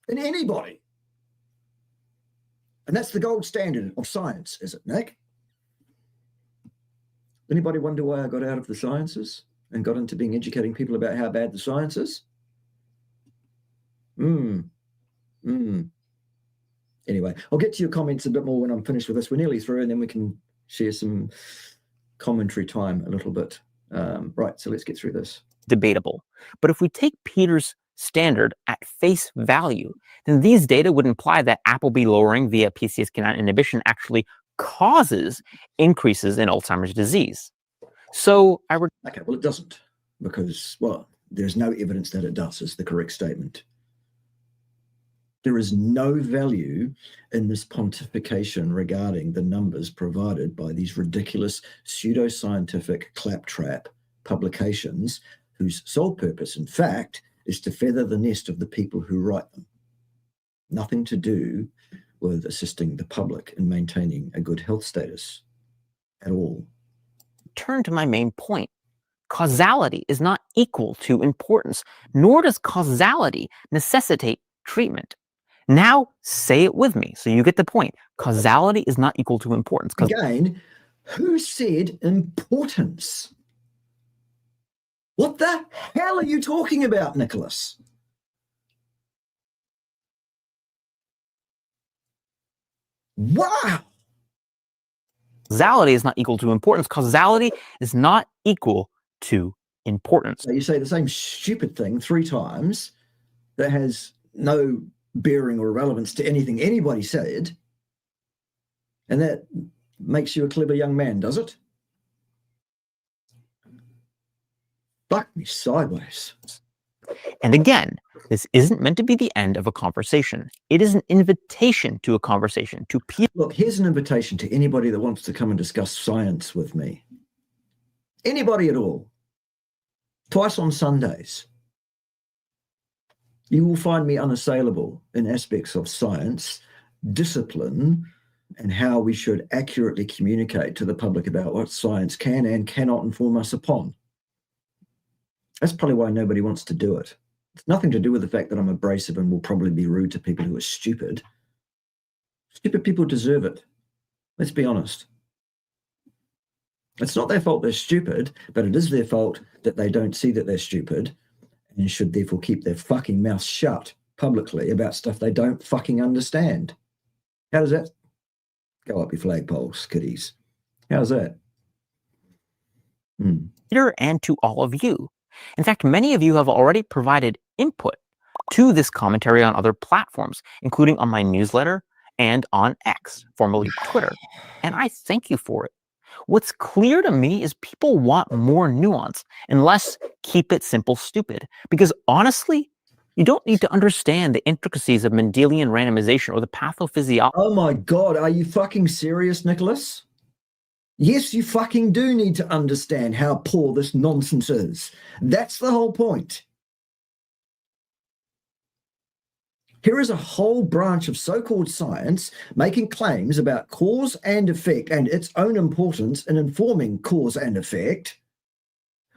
in anybody. And that's the gold standard of science, is it, Nick? Anybody wonder why I got out of the sciences and got into being educating people about how bad the science is? Anyway, I'll get to your comments a bit more when I'm finished with this. We're nearly through, and then we can share some commentary time a little bit. Right, so let's get through this.
Debatable. But if we take Peter's standard at face value, then these data would imply that ApoB lowering via PCSK9 inhibition actually causes increases in Alzheimer's disease. So I would...
Okay, well, it doesn't, because, well, there's no evidence that it does, is the correct statement. There is no value in this pontification regarding the numbers provided by these ridiculous pseudoscientific claptrap publications whose sole purpose, in fact, is to feather the nest of the people who write them. Nothing to do with assisting the public in maintaining a good health status at all.
turn to my main point. Causality is not equal to importance, nor does causality necessitate treatment. Now say it with me so you get the point. Causality is not equal to importance.
Again, who said importance? What the hell are you talking about, Nicholas? Wow.
Causality is not equal to importance. Causality is not equal to importance.
So you say the same stupid thing 3 times that has no bearing or relevance to anything anybody said, and that makes you a clever young man, does it? Fuck me sideways.
And again, this isn't meant to be the end of a conversation. It is an invitation to a conversation, to people.
Look, here's an invitation to anybody that wants to come and discuss science with me. Anybody at all. Twice on Sundays. You will find me unassailable in aspects of science, discipline, and how we should accurately communicate to the public about what science can and cannot inform us upon. That's probably why nobody wants to do it. It's nothing to do with the fact that I'm abrasive and will probably be rude to people who are stupid. Stupid people deserve it. Let's be honest. It's not their fault they're stupid, but it is their fault that they don't see that they're stupid and should therefore keep their fucking mouth shut publicly about stuff they don't fucking understand. How does that go up your flagpoles, kiddies? How's that?
Peter, and to all of you. In fact, many of you have already provided input to this commentary on other platforms, including on my newsletter and on X, formerly Twitter. And I thank you for it. What's clear to me is people want more nuance and less keep it simple stupid. Because honestly, you don't need to understand the intricacies of Mendelian randomization or the pathophysiology.
Oh my God, are you fucking serious, Nicholas? Yes, you fucking do need to understand how poor this nonsense is. That's the whole point. Here is a whole branch of so-called science making claims about cause and effect and its own importance in informing cause and effect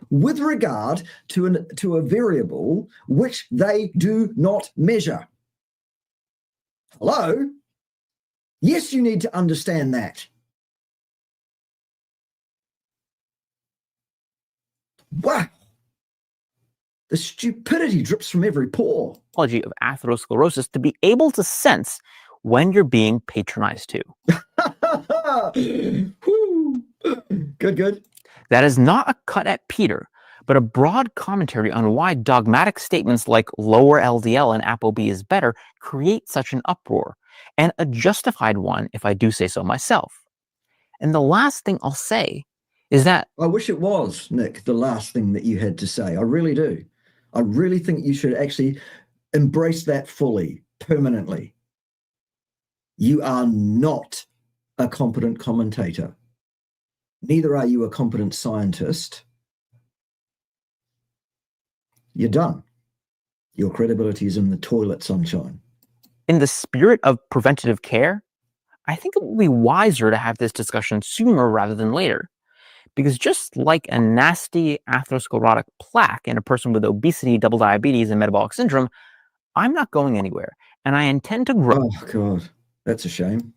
with regard to a variable which they do not measure. Hello? Yes, you need to understand that. Wow. The stupidity drips from every pore.
Of atherosclerosis to be able to sense when you're being patronized too.
Good.
That is not a cut at Peter, but a broad commentary on why dogmatic statements like lower LDL and ApoB is better create such an uproar, and a justified one if I do say so myself. And the last thing I'll say is that
I wish it was, Nick, the last thing that you had to say. I really do. I really think you should actually embrace that fully, permanently. You are not a competent commentator. neither are you a competent scientist, you're done. Your credibility is in the toilet, sunshine.
In the spirit of preventative care, I think it would be wiser to have this discussion sooner rather than later. Because just like a nasty atherosclerotic plaque in a person with obesity, double diabetes, and metabolic syndrome, I'm not going anywhere, and I intend to grow
Oh, God, that's a shame.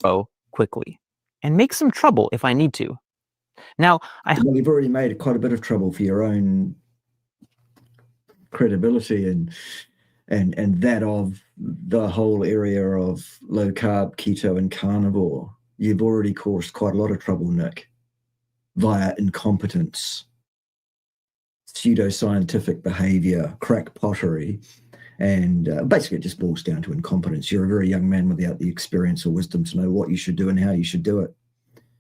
quickly and make some trouble if I need to. Now,
Well, you've already made quite a bit of trouble for your own credibility and that of the whole area of low carb, keto, and carnivore. You've already caused quite a lot of trouble, Nick, via incompetence, pseudoscientific behavior, crackpottery, and basically it just boils down to incompetence. You're a very young man without the experience or wisdom to know what you should do and how you should do it.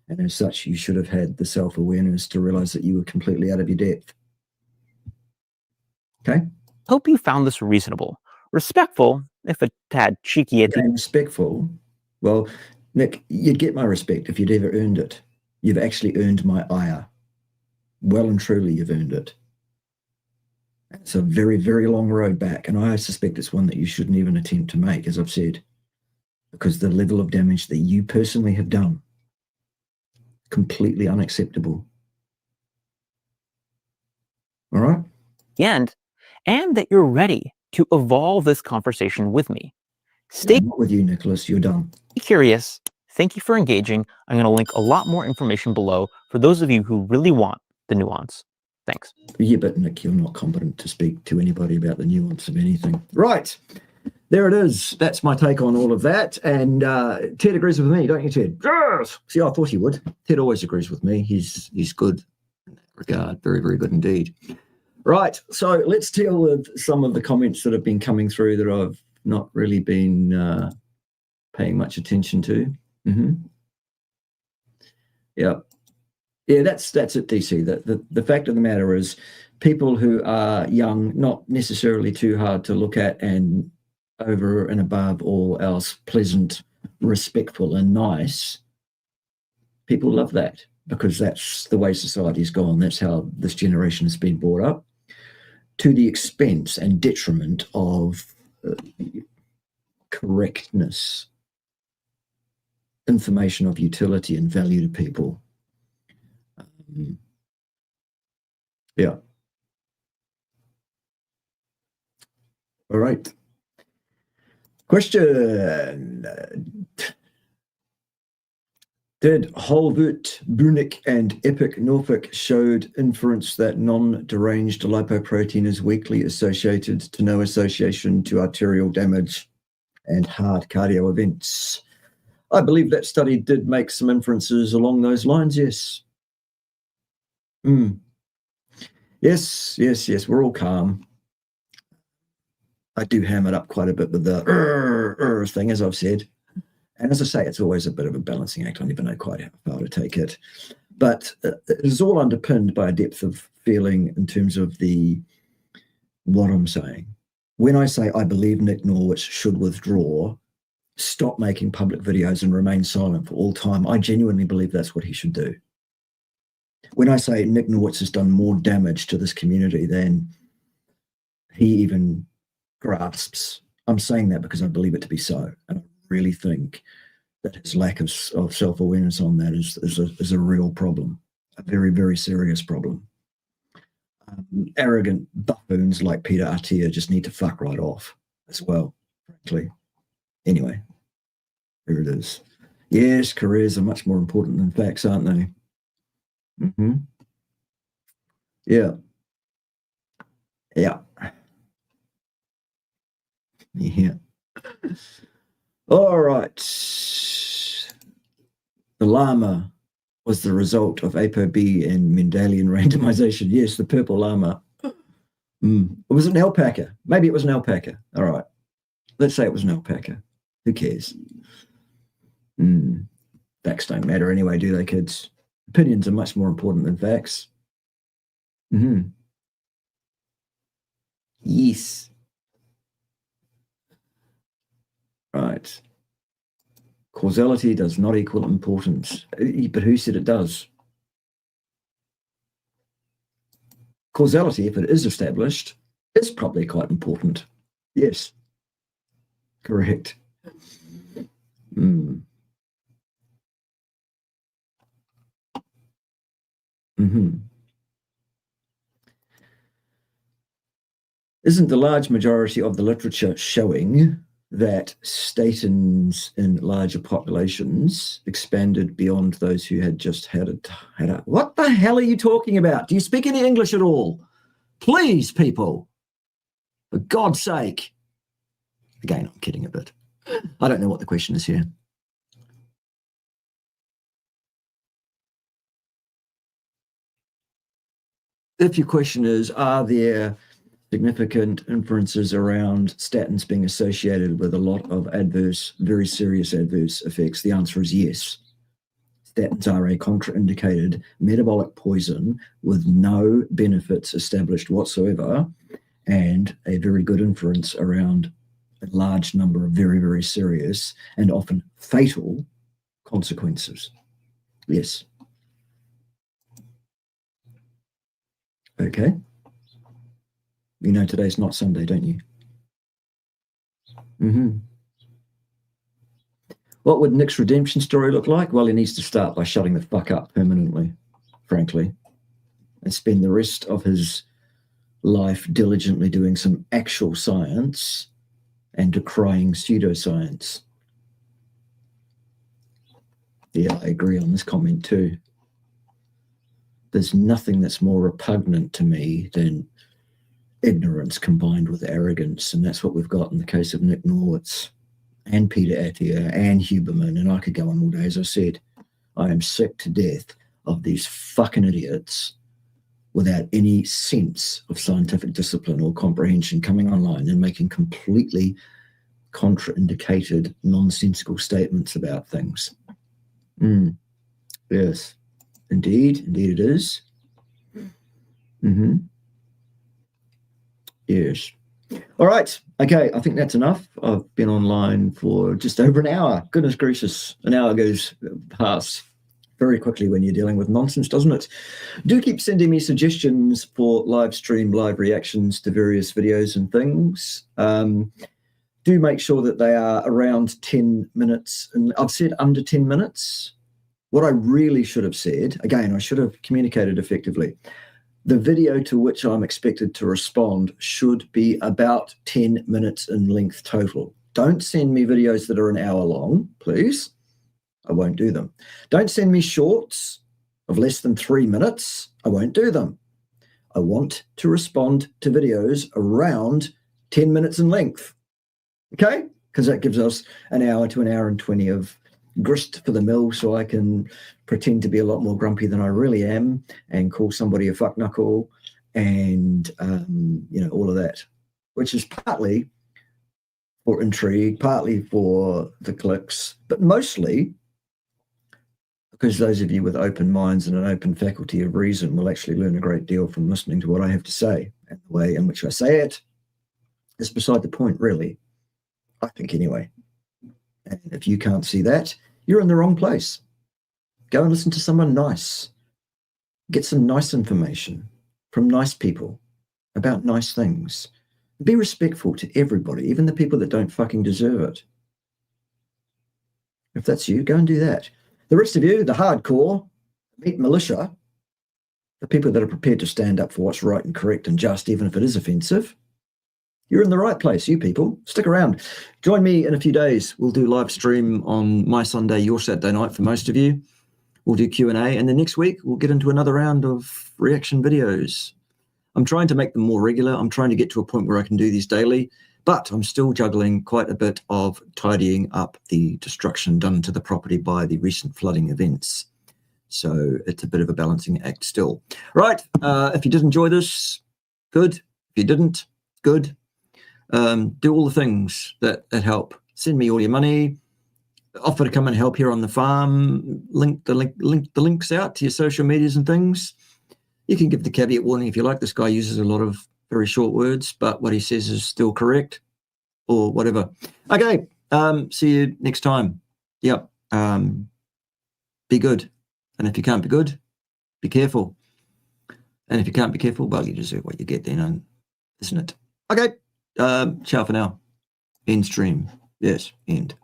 And as such, you should have had the self-awareness to realize that you were completely out of your depth. Okay?
hope you found this reasonable, respectful, if a tad cheeky at the
And respectful. Well, Nick, you'd get my respect if you'd ever earned it. You've actually earned my ire. Well and truly, you've earned it. It's a very, very long road back, and I suspect it's one that you shouldn't even attempt to make, as I've said, because the level of damage that you personally have done, completely unacceptable. All right?
end, and that you're ready to evolve this conversation with me. Stay
I'm not with you, Nicholas. You're done.
curious. Thank you for engaging. I'm going to link a lot more information below for those of you who really want the nuance. Thanks.
Yeah, but Nick, you're not competent to speak to anybody about the nuance of anything. Right. There it is. That's my take on all of that. And Ted agrees with me, don't you, Ted? Yes. See, I thought he would. Ted always agrees with me. He's good in that regard. Very, very good indeed. Right. So let's deal with some of the comments that have been coming through that I've not really been paying much attention to. Yeah. Yeah, that's it, DC. The fact of the matter is people who are young, not necessarily too hard to look at, and over and above all else pleasant, respectful and nice, people love that because that's the way society's gone. That's how this generation has been brought up, to the expense and detriment of correctness, information of utility and value to people. Yeah. All right. Question. Did Holvert, Brunik, and Epic Norfolk showed inference that non-deranged lipoprotein is weakly associated to no association to arterial damage and heart cardio events? I believe that study did make some inferences along those lines, yes. Yes. We're all calm. I do ham it up quite a bit with the thing, as I've said. And as I say, it's always a bit of a balancing act. I never know quite how far to take it. But it is all underpinned by a depth of feeling in terms of what I'm saying. When I say I believe Nick Norwitz should withdraw, stop making public videos and remain silent for all time, I genuinely believe that's what he should do. When I say Nick Norwitz has done more damage to this community than he even grasps, I'm saying that because I believe it to be so. And I really think that his lack of self-awareness on that is a real problem, a very, very serious problem. Arrogant buffoons like Peter Attia just need to fuck right off as well, frankly. Anyway, there it is. Yes, careers are much more important than facts, aren't they? Yeah. All right. The llama was the result of ApoB and Mendelian randomization. Yes, the purple llama. It was an alpaca. Maybe it was an alpaca. All right. Let's say it was an alpaca. Who cares? Facts don't matter anyway, do they, kids? Opinions are much more important than facts. Yes. Right. Causality does not equal importance. But who said it does? Causality, if it is established, is probably quite important. Yes. Correct. Mm. Mm-hmm. Isn't the large majority of the literature showing that statins in larger populations expanded beyond those who had just had a what the hell are you talking about? Do you speak any English at all? Please, people, for God's sake. Again, I'm kidding a bit. I don't know what the question is here. If your question is, are there significant inferences around statins being associated with a lot of adverse, very serious adverse effects, the answer is yes. Statins are a contraindicated metabolic poison with no benefits established whatsoever, and a very good inference around a large number of very, very serious and often fatal consequences. Yes. Okay. You know today's not Sunday, don't you? Mm-hmm. What would Nick's redemption story look like? Well, he needs to start by shutting the fuck up permanently, frankly, and spend the rest of his life diligently doing some actual science and decrying pseudoscience. Yeah, I agree on this comment too. There's nothing that's more repugnant to me than ignorance combined with arrogance, and that's what we've got in the case of Nick Norwitz and Peter Attia and Huberman, and I could go on all day. As I said, I am sick to death of these fucking idiots without any sense of scientific discipline or comprehension coming online and making completely contraindicated, nonsensical statements about things. Yes, indeed it is. Mm-hmm. Yes. All right. Okay, I think that's enough. I've been online for just over an hour. Goodness gracious, an hour goes past very quickly when you're dealing with nonsense, doesn't it? Do keep sending me suggestions for live stream, live reactions to various videos and things. Do make sure that they are around 10 minutes. And I've said under 10 minutes. What I really should have said, again, I should have communicated effectively. The video to which I'm expected to respond should be about 10 minutes in length total. Don't send me videos that are an hour long, please. I won't do them. Don't send me shorts of less than 3 minutes. I won't do them. I want to respond to videos around 10 minutes in length. Okay? Because that gives us an hour to an hour and 20 of grist for the mill, so I can pretend to be a lot more grumpy than I really am and call somebody a fuckknuckle and, all of that, which is partly for intrigue, partly for the clicks, but mostly because those of you with open minds and an open faculty of reason will actually learn a great deal from listening to what I have to say, and the way in which I say it is beside the point, really, I think anyway. And if you can't see that, you're in the wrong place. Go and listen to someone nice. Get some nice information from nice people about nice things. Be respectful to everybody, even the people that don't fucking deserve it. If that's you, go and do that. The rest of you, the hardcore, Meat Militia, the people that are prepared to stand up for what's right and correct and just, even if it is offensive, you're in the right place, you people. Stick around. Join me in a few days. We'll do live stream on my Sunday, your Saturday night for most of you. We'll do Q&A, and then next week we'll get into another round of reaction videos. I'm trying to make them more regular. I'm trying to get to a point where I can do these daily, but I'm still juggling quite a bit of tidying up the destruction done to the property by the recent flooding events. So it's a bit of a balancing act still. Right, if you did enjoy this, good. If you didn't, good. Do all the things that help. Send me all your money. Offer to come and help here on the farm. Link the links out to your social medias and things. You can give the caveat warning if you like. This guy uses a lot of very short words, but what he says is still correct, or whatever. Okay. See you next time. Yep. Be good, and if you can't be good, be careful.
And if you can't be careful, well, you deserve what you get then, isn't it? Okay. Ciao for now. End stream. Yes, end.